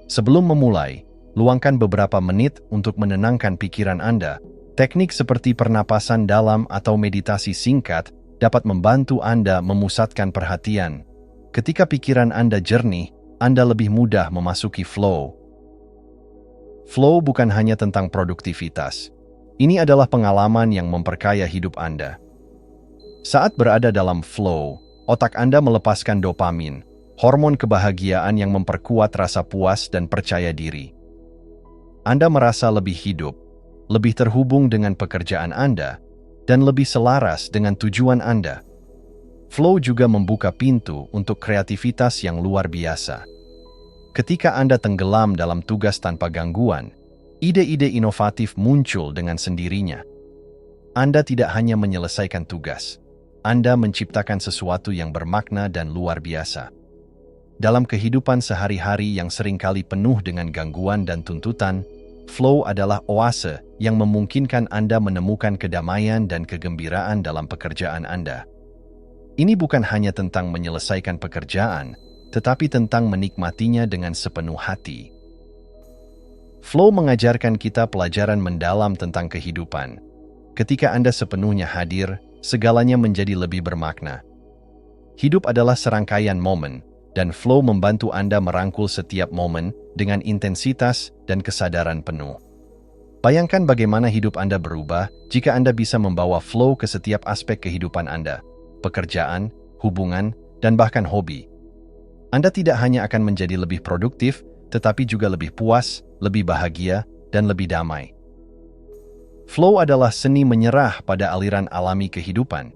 Sebelum memulai, luangkan beberapa menit untuk menenangkan pikiran Anda. Teknik seperti pernapasan dalam atau meditasi singkat dapat membantu Anda memusatkan perhatian. Ketika pikiran Anda jernih, Anda lebih mudah memasuki flow. Flow bukan hanya tentang produktivitas. Ini adalah pengalaman yang memperkaya hidup Anda. Saat berada dalam flow, otak Anda melepaskan dopamin, hormon kebahagiaan yang memperkuat rasa puas dan percaya diri. Anda merasa lebih hidup, lebih terhubung dengan pekerjaan Anda, dan lebih selaras dengan tujuan Anda. Flow juga membuka pintu untuk kreativitas yang luar biasa. Ketika Anda tenggelam dalam tugas tanpa gangguan, ide-ide inovatif muncul dengan sendirinya. Anda tidak hanya menyelesaikan tugas, Anda menciptakan sesuatu yang bermakna dan luar biasa. Dalam kehidupan sehari-hari yang seringkali penuh dengan gangguan dan tuntutan, flow adalah oase yang memungkinkan Anda menemukan kedamaian dan kegembiraan dalam pekerjaan Anda. Ini bukan hanya tentang menyelesaikan pekerjaan, tetapi tentang menikmatinya dengan sepenuh hati. Flow mengajarkan kita pelajaran mendalam tentang kehidupan. Ketika Anda sepenuhnya hadir, segalanya menjadi lebih bermakna. Hidup adalah serangkaian momen, dan flow membantu Anda merangkul setiap momen dengan intensitas dan kesadaran penuh. Bayangkan bagaimana hidup Anda berubah jika Anda bisa membawa flow ke setiap aspek kehidupan Anda, pekerjaan, hubungan, dan bahkan hobi. Anda tidak hanya akan menjadi lebih produktif, tetapi juga lebih puas, lebih bahagia, dan lebih damai. Flow adalah seni menyerah pada aliran alami kehidupan.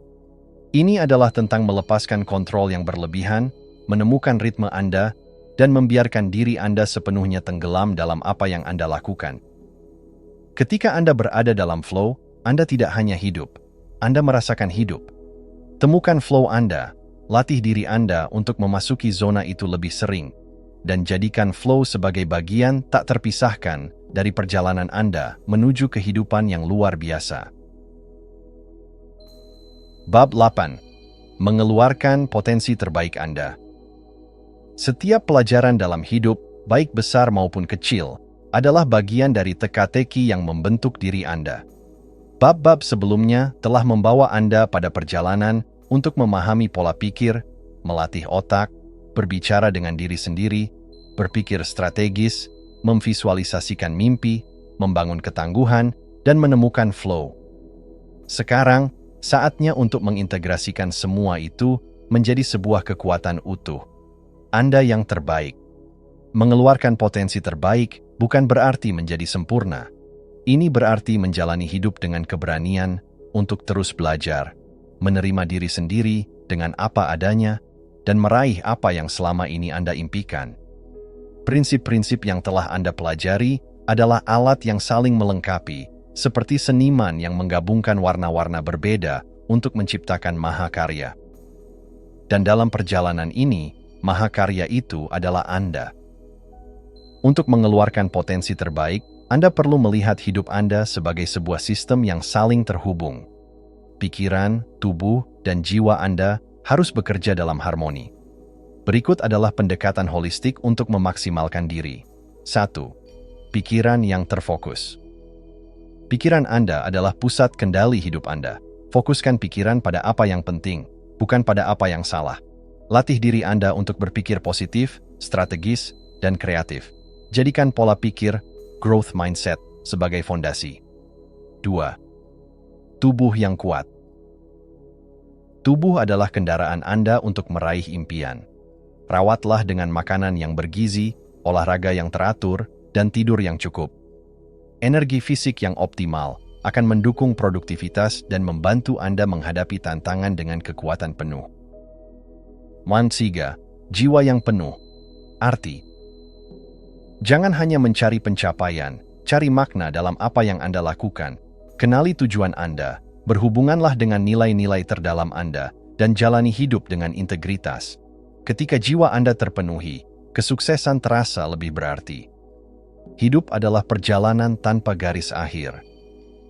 Ini adalah tentang melepaskan kontrol yang berlebihan, menemukan ritme Anda, dan membiarkan diri Anda sepenuhnya tenggelam dalam apa yang Anda lakukan. Ketika Anda berada dalam flow, Anda tidak hanya hidup, Anda merasakan hidup. Temukan flow Anda, latih diri Anda untuk memasuki zona itu lebih sering, dan jadikan flow sebagai bagian tak terpisahkan dari perjalanan Anda menuju kehidupan yang luar biasa. Bab 8. Mengeluarkan potensi terbaik Anda. Setiap pelajaran dalam hidup, baik besar maupun kecil, adalah bagian dari teka-teki yang membentuk diri Anda. Bab-bab sebelumnya telah membawa Anda pada perjalanan untuk memahami pola pikir, melatih otak, berbicara dengan diri sendiri, berpikir strategis, memvisualisasikan mimpi, membangun ketangguhan, dan menemukan flow. Sekarang, saatnya untuk mengintegrasikan semua itu menjadi sebuah kekuatan utuh. Anda yang terbaik. Mengeluarkan potensi terbaik bukan berarti menjadi sempurna. Ini berarti menjalani hidup dengan keberanian untuk terus belajar, menerima diri sendiri dengan apa adanya, dan meraih apa yang selama ini Anda impikan. Prinsip-prinsip yang telah Anda pelajari adalah alat yang saling melengkapi, seperti seniman yang menggabungkan warna-warna berbeda untuk menciptakan mahakarya. Dan dalam perjalanan ini, mahakarya itu adalah Anda. Untuk mengeluarkan potensi terbaik, Anda perlu melihat hidup Anda sebagai sebuah sistem yang saling terhubung. Pikiran, tubuh, dan jiwa Anda harus bekerja dalam harmoni. Berikut adalah pendekatan holistik untuk memaksimalkan diri. 1. Pikiran yang terfokus. Pikiran Anda adalah pusat kendali hidup Anda. Fokuskan pikiran pada apa yang penting, bukan pada apa yang salah. Latih diri Anda untuk berpikir positif, strategis, dan kreatif. Jadikan pola pikir, growth mindset, sebagai fondasi. 2. Tubuh yang kuat. Tubuh adalah kendaraan Anda untuk meraih impian. Rawatlah dengan makanan yang bergizi, olahraga yang teratur, dan tidur yang cukup. Energi fisik yang optimal akan mendukung produktivitas dan membantu Anda menghadapi tantangan dengan kekuatan penuh. 3. Jiwa yang penuh. Arti. Jangan hanya mencari pencapaian, cari makna dalam apa yang Anda lakukan. Kenali tujuan Anda, berhubunganlah dengan nilai-nilai terdalam Anda, dan jalani hidup dengan integritas. Ketika jiwa Anda terpenuhi, kesuksesan terasa lebih berarti. Hidup adalah perjalanan tanpa garis akhir.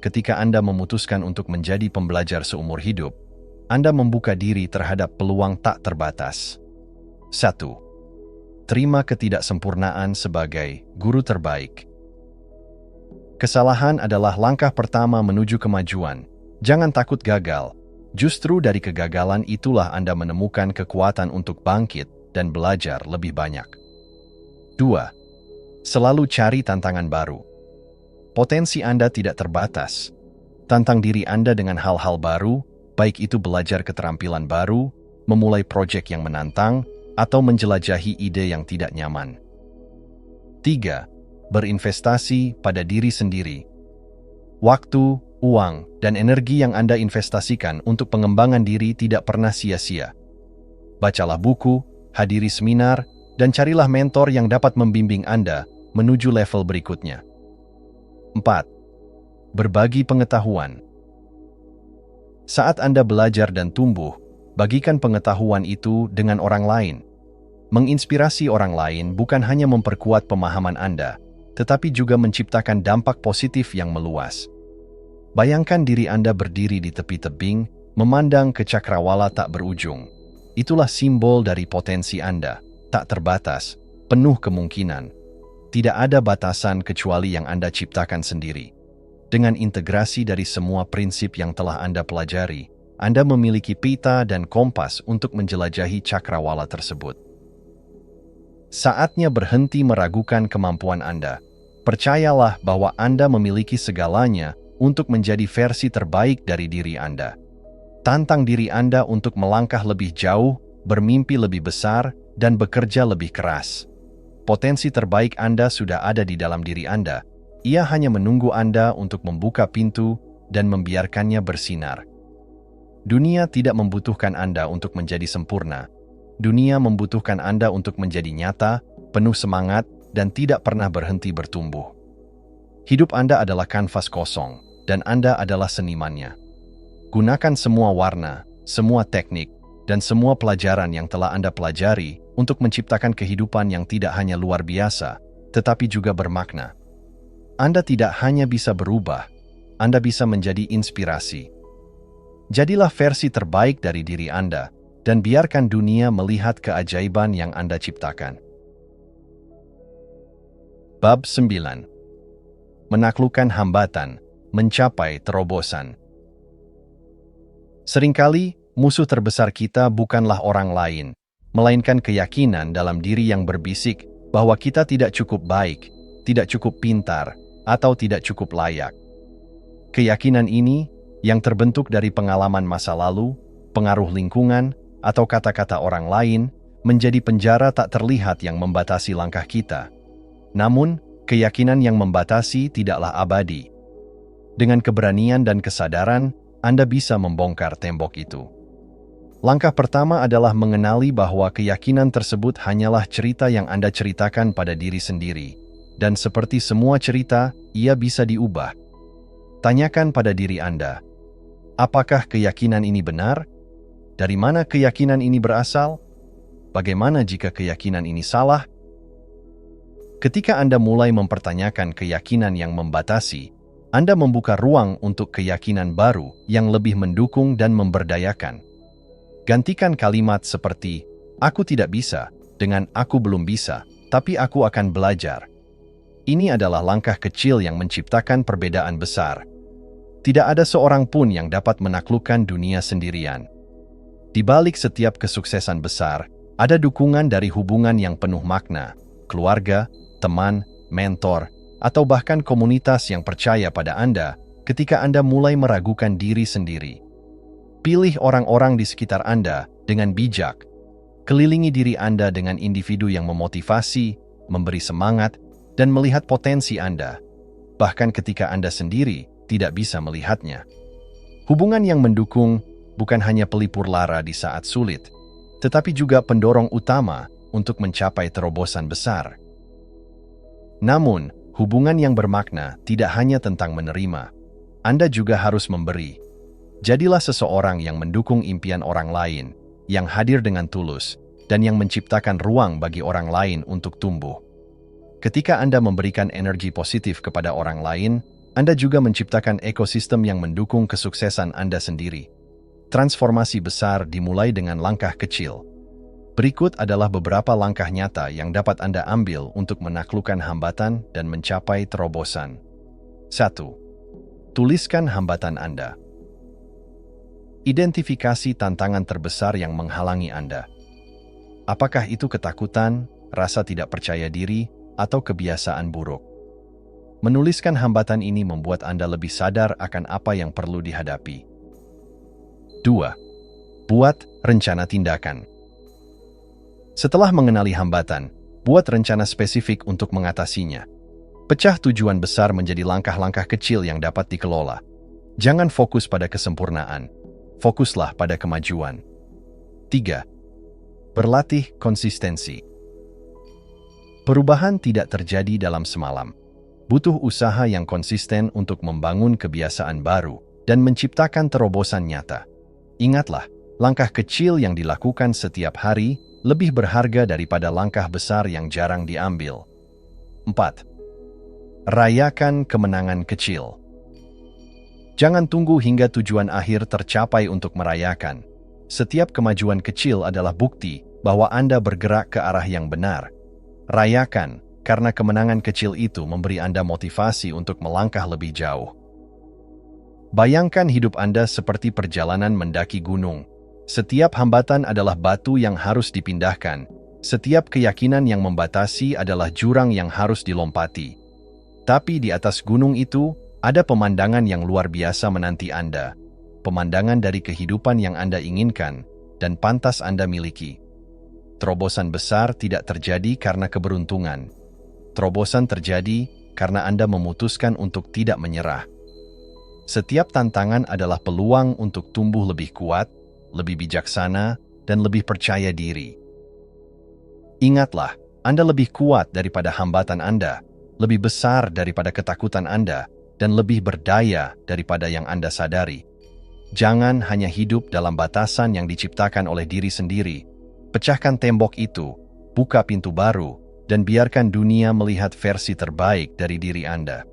Ketika Anda memutuskan untuk menjadi pembelajar seumur hidup, Anda membuka diri terhadap peluang tak terbatas. 1. Terima ketidaksempurnaan sebagai guru terbaik. Kesalahan adalah langkah pertama menuju kemajuan. Jangan takut gagal. Justru dari kegagalan itulah Anda menemukan kekuatan untuk bangkit dan belajar lebih banyak. 2. Selalu cari tantangan baru. Potensi Anda tidak terbatas. Tantang diri Anda dengan hal-hal baru, baik itu belajar keterampilan baru, memulai proyek yang menantang, atau menjelajahi ide yang tidak nyaman. 3. Berinvestasi pada diri sendiri. Waktu, uang, dan energi yang Anda investasikan untuk pengembangan diri tidak pernah sia-sia. Bacalah buku, hadiri seminar, dan carilah mentor yang dapat membimbing Anda menuju level berikutnya. 4. Berbagi pengetahuan. Saat Anda belajar dan tumbuh, bagikan pengetahuan itu dengan orang lain. Menginspirasi orang lain bukan hanya memperkuat pemahaman Anda, tetapi juga menciptakan dampak positif yang meluas. Bayangkan diri Anda berdiri di tepi tebing, memandang ke cakrawala tak berujung. Itulah simbol dari potensi Anda, tak terbatas, penuh kemungkinan. Tidak ada batasan kecuali yang Anda ciptakan sendiri. Dengan integrasi dari semua prinsip yang telah Anda pelajari, Anda memiliki pita dan kompas untuk menjelajahi cakrawala tersebut. Saatnya berhenti meragukan kemampuan Anda. Percayalah bahwa Anda memiliki segalanya untuk menjadi versi terbaik dari diri Anda. Tantang diri Anda untuk melangkah lebih jauh, bermimpi lebih besar, dan bekerja lebih keras. Potensi terbaik Anda sudah ada di dalam diri Anda. Ia hanya menunggu Anda untuk membuka pintu dan membiarkannya bersinar. Dunia tidak membutuhkan Anda untuk menjadi sempurna. Dunia membutuhkan Anda untuk menjadi nyata, penuh semangat, dan tidak pernah berhenti bertumbuh. Hidup Anda adalah kanvas kosong, dan Anda adalah senimannya. Gunakan semua warna, semua teknik, dan semua pelajaran yang telah Anda pelajari untuk menciptakan kehidupan yang tidak hanya luar biasa, tetapi juga bermakna. Anda tidak hanya bisa berubah, Anda bisa menjadi inspirasi. Jadilah versi terbaik dari diri Anda, dan biarkan dunia melihat keajaiban yang Anda ciptakan. Bab 9. Menaklukkan hambatan, mencapai terobosan. Seringkali, musuh terbesar kita bukanlah orang lain, melainkan keyakinan dalam diri yang berbisik bahwa kita tidak cukup baik, tidak cukup pintar, atau tidak cukup layak. Keyakinan ini, yang terbentuk dari pengalaman masa lalu, pengaruh lingkungan, atau kata-kata orang lain, menjadi penjara tak terlihat yang membatasi langkah kita. Namun, keyakinan yang membatasi tidaklah abadi. Dengan keberanian dan kesadaran, Anda bisa membongkar tembok itu. Langkah pertama adalah mengenali bahwa keyakinan tersebut hanyalah cerita yang Anda ceritakan pada diri sendiri, dan seperti semua cerita, ia bisa diubah. Tanyakan pada diri Anda, apakah keyakinan ini benar? Dari mana keyakinan ini berasal? Bagaimana jika keyakinan ini salah? Ketika Anda mulai mempertanyakan keyakinan yang membatasi, Anda membuka ruang untuk keyakinan baru yang lebih mendukung dan memberdayakan. Gantikan kalimat seperti, "Aku tidak bisa," dengan "Aku belum bisa, tapi aku akan belajar." Ini adalah langkah kecil yang menciptakan perbedaan besar. Tidak ada seorang pun yang dapat menaklukkan dunia sendirian. Di balik setiap kesuksesan besar, ada dukungan dari hubungan yang penuh makna, keluarga, teman, mentor, atau bahkan komunitas yang percaya pada Anda ketika Anda mulai meragukan diri sendiri. Pilih orang-orang di sekitar Anda dengan bijak. Kelilingi diri Anda dengan individu yang memotivasi, memberi semangat, dan melihat potensi Anda, bahkan ketika Anda sendiri tidak bisa melihatnya. Hubungan yang mendukung bukan hanya pelipur lara di saat sulit, tetapi juga pendorong utama untuk mencapai terobosan besar. Namun, hubungan yang bermakna tidak hanya tentang menerima. Anda juga harus memberi. Jadilah seseorang yang mendukung impian orang lain, yang hadir dengan tulus, dan yang menciptakan ruang bagi orang lain untuk tumbuh. Ketika Anda memberikan energi positif kepada orang lain, Anda juga menciptakan ekosistem yang mendukung kesuksesan Anda sendiri. Transformasi besar dimulai dengan langkah kecil. Berikut adalah beberapa langkah nyata yang dapat Anda ambil untuk menaklukkan hambatan dan mencapai terobosan. 1. Tuliskan hambatan Anda. Identifikasi tantangan terbesar yang menghalangi Anda. Apakah itu ketakutan, rasa tidak percaya diri, atau kebiasaan buruk? Menuliskan hambatan ini membuat Anda lebih sadar akan apa yang perlu dihadapi. 2. Buat rencana tindakan. Setelah mengenali hambatan, buat rencana spesifik untuk mengatasinya. Pecah tujuan besar menjadi langkah-langkah kecil yang dapat dikelola. Jangan fokus pada kesempurnaan, fokuslah pada kemajuan. 3. Berlatih konsistensi. Perubahan tidak terjadi dalam semalam. Butuh usaha yang konsisten untuk membangun kebiasaan baru dan menciptakan terobosan nyata. Ingatlah, langkah kecil yang dilakukan setiap hari lebih berharga daripada langkah besar yang jarang diambil. 4. Rayakan kemenangan kecil. Jangan tunggu hingga tujuan akhir tercapai untuk merayakan. Setiap kemajuan kecil adalah bukti bahwa Anda bergerak ke arah yang benar. Rayakan, karena kemenangan kecil itu memberi Anda motivasi untuk melangkah lebih jauh. Bayangkan hidup Anda seperti perjalanan mendaki gunung. Setiap hambatan adalah batu yang harus dipindahkan. Setiap keyakinan yang membatasi adalah jurang yang harus dilompati. Tapi di atas gunung itu, ada pemandangan yang luar biasa menanti Anda. Pemandangan dari kehidupan yang Anda inginkan dan pantas Anda miliki. Terobosan besar tidak terjadi karena keberuntungan. Terobosan terjadi karena Anda memutuskan untuk tidak menyerah. Setiap tantangan adalah peluang untuk tumbuh lebih kuat, lebih bijaksana, dan lebih percaya diri. Ingatlah, Anda lebih kuat daripada hambatan Anda, lebih besar daripada ketakutan Anda, dan lebih berdaya daripada yang Anda sadari. Jangan hanya hidup dalam batasan yang diciptakan oleh diri sendiri. Pecahkan tembok itu, buka pintu baru, dan biarkan dunia melihat versi terbaik dari diri Anda.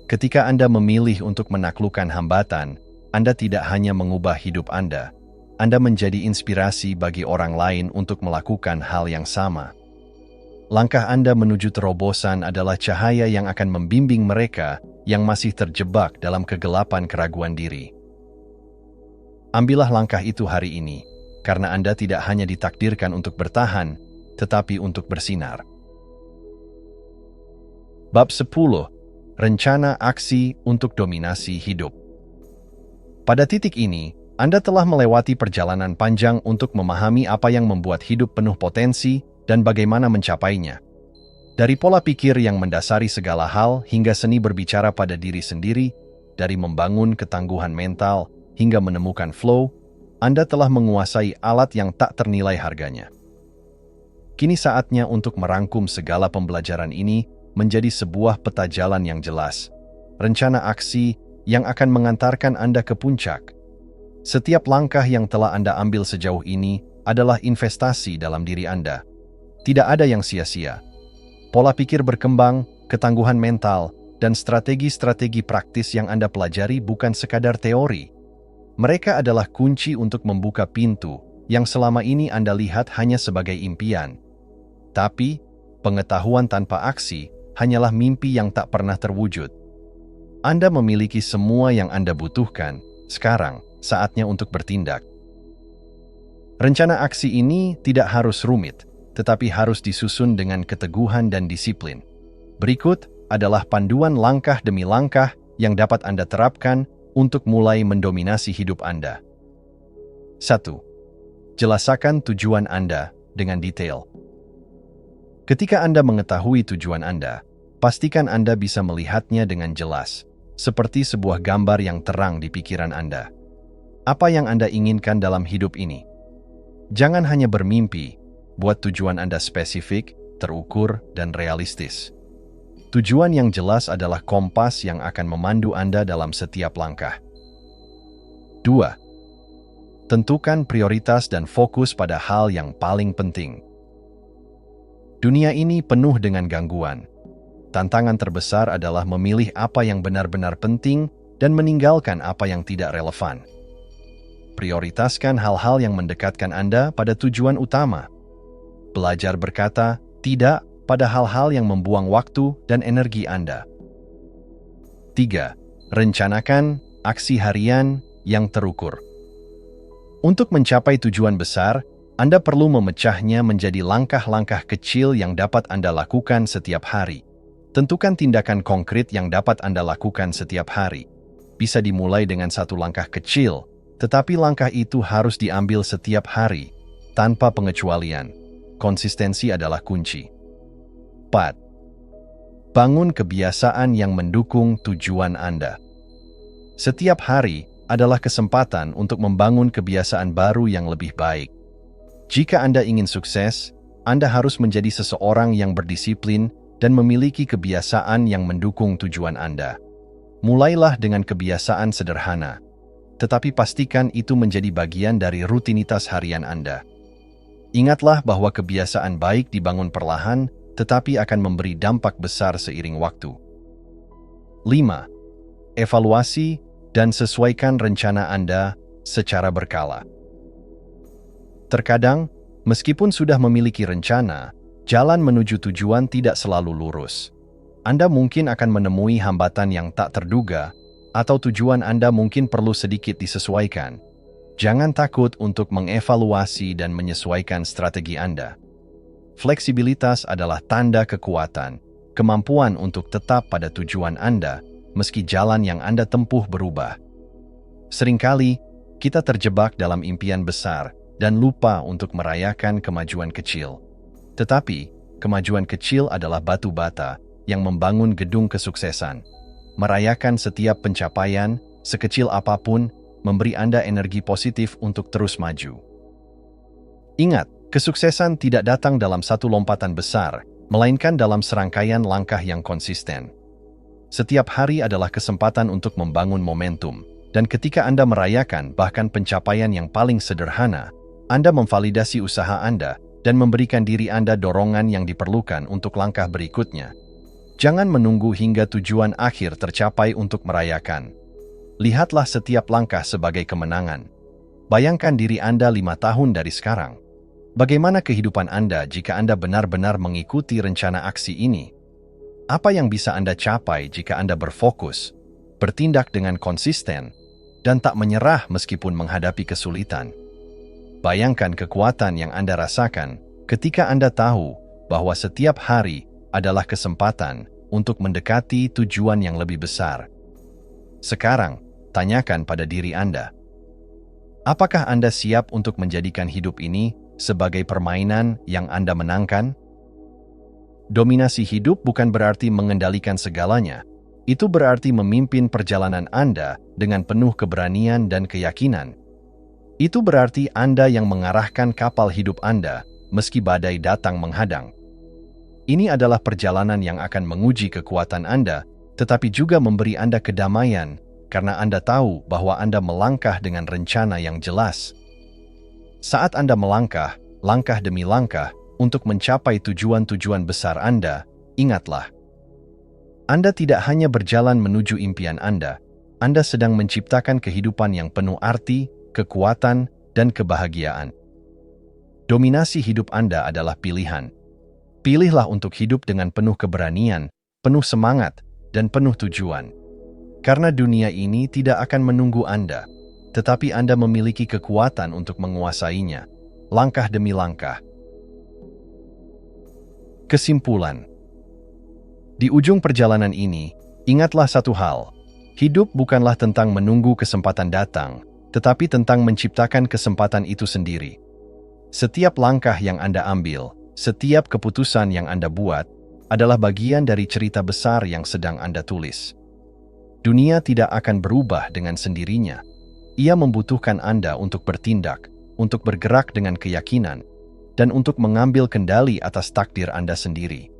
Ketika Anda memilih untuk menaklukkan hambatan, Anda tidak hanya mengubah hidup Anda menjadi inspirasi bagi orang lain untuk melakukan hal yang sama. Langkah Anda menuju terobosan adalah cahaya yang akan membimbing mereka yang masih terjebak dalam kegelapan keraguan diri. Ambillah langkah itu hari ini, karena Anda tidak hanya ditakdirkan untuk bertahan, tetapi untuk bersinar. Bab 10. Rencana aksi untuk dominasi hidup. Pada titik ini, Anda telah melewati perjalanan panjang untuk memahami apa yang membuat hidup penuh potensi dan bagaimana mencapainya. Dari pola pikir yang mendasari segala hal hingga seni berbicara pada diri sendiri, dari membangun ketangguhan mental hingga menemukan flow, Anda telah menguasai alat yang tak ternilai harganya. Kini saatnya untuk merangkum segala pembelajaran ini menjadi sebuah peta jalan yang jelas. rencana aksi yang akan mengantarkan Anda ke puncak. Setiap langkah yang telah Anda ambil sejauh ini adalah investasi dalam diri Anda. Tidak ada yang sia-sia. Pola pikir berkembang, ketangguhan mental, dan strategi-strategi praktis yang Anda pelajari bukan sekadar teori. Mereka adalah kunci untuk membuka pintu yang selama ini Anda lihat hanya sebagai impian. Tapi, pengetahuan tanpa aksi hanyalah mimpi yang tak pernah terwujud. Anda memiliki semua yang Anda butuhkan. Sekarang, saatnya untuk bertindak. Rencana aksi ini tidak harus rumit, tetapi harus disusun dengan keteguhan dan disiplin. Berikut adalah panduan langkah demi langkah yang dapat Anda terapkan untuk mulai mendominasi hidup Anda. 1. Jelaskan tujuan Anda dengan detail. Ketika Anda mengetahui tujuan Anda, pastikan Anda bisa melihatnya dengan jelas, seperti sebuah gambar yang terang di pikiran Anda. Apa yang Anda inginkan dalam hidup ini? Jangan hanya bermimpi, buat tujuan Anda spesifik, terukur, dan realistis. Tujuan yang jelas adalah kompas yang akan memandu Anda dalam setiap langkah. 2. Tentukan prioritas dan fokus pada hal yang paling penting. Dunia ini penuh dengan gangguan. Tantangan terbesar adalah memilih apa yang benar-benar penting dan meninggalkan apa yang tidak relevan. Prioritaskan hal-hal yang mendekatkan Anda pada tujuan utama. Belajar berkata tidak pada hal-hal yang membuang waktu dan energi Anda. 3. Rencanakan aksi harian yang terukur. Untuk mencapai tujuan besar, Anda perlu memecahnya menjadi langkah-langkah kecil yang dapat Anda lakukan setiap hari. Tentukan tindakan konkret yang dapat Anda lakukan setiap hari. Bisa dimulai dengan satu langkah kecil, tetapi langkah itu harus diambil setiap hari, tanpa pengecualian. Konsistensi adalah kunci. 4. Bangun kebiasaan yang mendukung tujuan Anda. Setiap hari adalah kesempatan untuk membangun kebiasaan baru yang lebih baik. Jika Anda ingin sukses, Anda harus menjadi seseorang yang berdisiplin dan memiliki kebiasaan yang mendukung tujuan Anda. Mulailah dengan kebiasaan sederhana, tetapi pastikan itu menjadi bagian dari rutinitas harian Anda. Ingatlah bahwa kebiasaan baik dibangun perlahan, tetapi akan memberi dampak besar seiring waktu. 5. Evaluasi dan sesuaikan rencana Anda secara berkala. Terkadang, meskipun sudah memiliki rencana, jalan menuju tujuan tidak selalu lurus. Anda mungkin akan menemui hambatan yang tak terduga, atau tujuan Anda mungkin perlu sedikit disesuaikan. Jangan takut untuk mengevaluasi dan menyesuaikan strategi Anda. Fleksibilitas adalah tanda kekuatan, kemampuan untuk tetap pada tujuan Anda, meski jalan yang Anda tempuh berubah. Seringkali, kita terjebak dalam impian besar dan lupa untuk merayakan kemajuan kecil. Tetapi, kemajuan kecil adalah batu bata yang membangun gedung kesuksesan. Merayakan setiap pencapaian, sekecil apapun, memberi Anda energi positif untuk terus maju. Ingat, kesuksesan tidak datang dalam satu lompatan besar, melainkan dalam serangkaian langkah yang konsisten. Setiap hari adalah kesempatan untuk membangun momentum, dan ketika Anda merayakan bahkan pencapaian yang paling sederhana, Anda memvalidasi usaha Anda dan memberikan diri Anda dorongan yang diperlukan untuk langkah berikutnya. Jangan menunggu hingga tujuan akhir tercapai untuk merayakan. Lihatlah setiap langkah sebagai kemenangan. Bayangkan diri Anda 5 tahun dari sekarang. Bagaimana kehidupan Anda jika Anda benar-benar mengikuti rencana aksi ini? Apa yang bisa Anda capai jika Anda berfokus, bertindak dengan konsisten, dan tak menyerah meskipun menghadapi kesulitan? Bayangkan kekuatan yang Anda rasakan ketika Anda tahu bahwa setiap hari adalah kesempatan untuk mendekati tujuan yang lebih besar. Sekarang, tanyakan pada diri Anda. Apakah Anda siap untuk menjadikan hidup ini sebagai permainan yang Anda menangkan? Dominasi hidup bukan berarti mengendalikan segalanya. Itu berarti memimpin perjalanan Anda dengan penuh keberanian dan keyakinan. Itu berarti Anda yang mengarahkan kapal hidup Anda meski badai datang menghadang. Ini adalah perjalanan yang akan menguji kekuatan Anda, tetapi juga memberi Anda kedamaian karena Anda tahu bahwa Anda melangkah dengan rencana yang jelas. Saat Anda melangkah, langkah demi langkah, untuk mencapai tujuan-tujuan besar Anda, ingatlah, Anda tidak hanya berjalan menuju impian Anda sedang menciptakan kehidupan yang penuh arti, kekuatan, dan kebahagiaan. Dominasi hidup Anda adalah pilihan. Pilihlah untuk hidup dengan penuh keberanian, penuh semangat, dan penuh tujuan. Karena dunia ini tidak akan menunggu Anda, tetapi Anda memiliki kekuatan untuk menguasainya, langkah demi langkah. Kesimpulan. Di ujung perjalanan ini, ingatlah satu hal. Hidup bukanlah tentang menunggu kesempatan datang, tetapi tentang menciptakan kesempatan itu sendiri. Setiap langkah yang Anda ambil, setiap keputusan yang Anda buat, adalah bagian dari cerita besar yang sedang Anda tulis. Dunia tidak akan berubah dengan sendirinya. Ia membutuhkan Anda untuk bertindak, untuk bergerak dengan keyakinan, dan untuk mengambil kendali atas takdir Anda sendiri.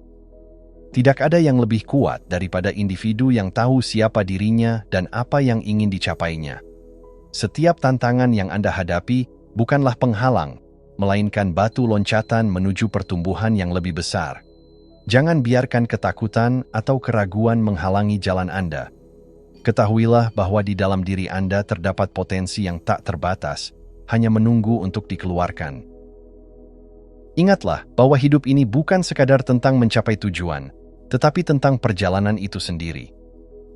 Tidak ada yang lebih kuat daripada individu yang tahu siapa dirinya dan apa yang ingin dicapainya. Setiap tantangan yang Anda hadapi bukanlah penghalang, melainkan batu loncatan menuju pertumbuhan yang lebih besar. Jangan biarkan ketakutan atau keraguan menghalangi jalan Anda. Ketahuilah bahwa di dalam diri Anda terdapat potensi yang tak terbatas, hanya menunggu untuk dikeluarkan. Ingatlah bahwa hidup ini bukan sekadar tentang mencapai tujuan, tetapi tentang perjalanan itu sendiri.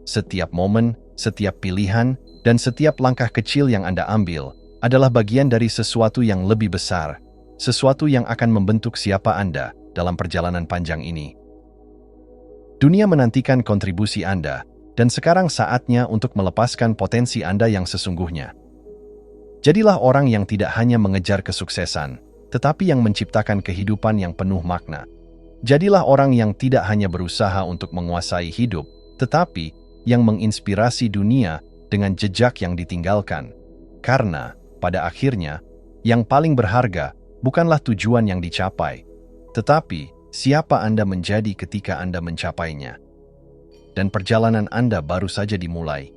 Setiap momen, setiap pilihan, dan setiap langkah kecil yang Anda ambil adalah bagian dari sesuatu yang lebih besar, sesuatu yang akan membentuk siapa Anda dalam perjalanan panjang ini. Dunia menantikan kontribusi Anda, dan sekarang saatnya untuk melepaskan potensi Anda yang sesungguhnya. Jadilah orang yang tidak hanya mengejar kesuksesan, tetapi yang menciptakan kehidupan yang penuh makna. Jadilah orang yang tidak hanya berusaha untuk menguasai hidup, tetapi yang menginspirasi dunia dengan jejak yang ditinggalkan. Karena, pada akhirnya, yang paling berharga bukanlah tujuan yang dicapai, tetapi siapa Anda menjadi ketika Anda mencapainya. Dan perjalanan Anda baru saja dimulai.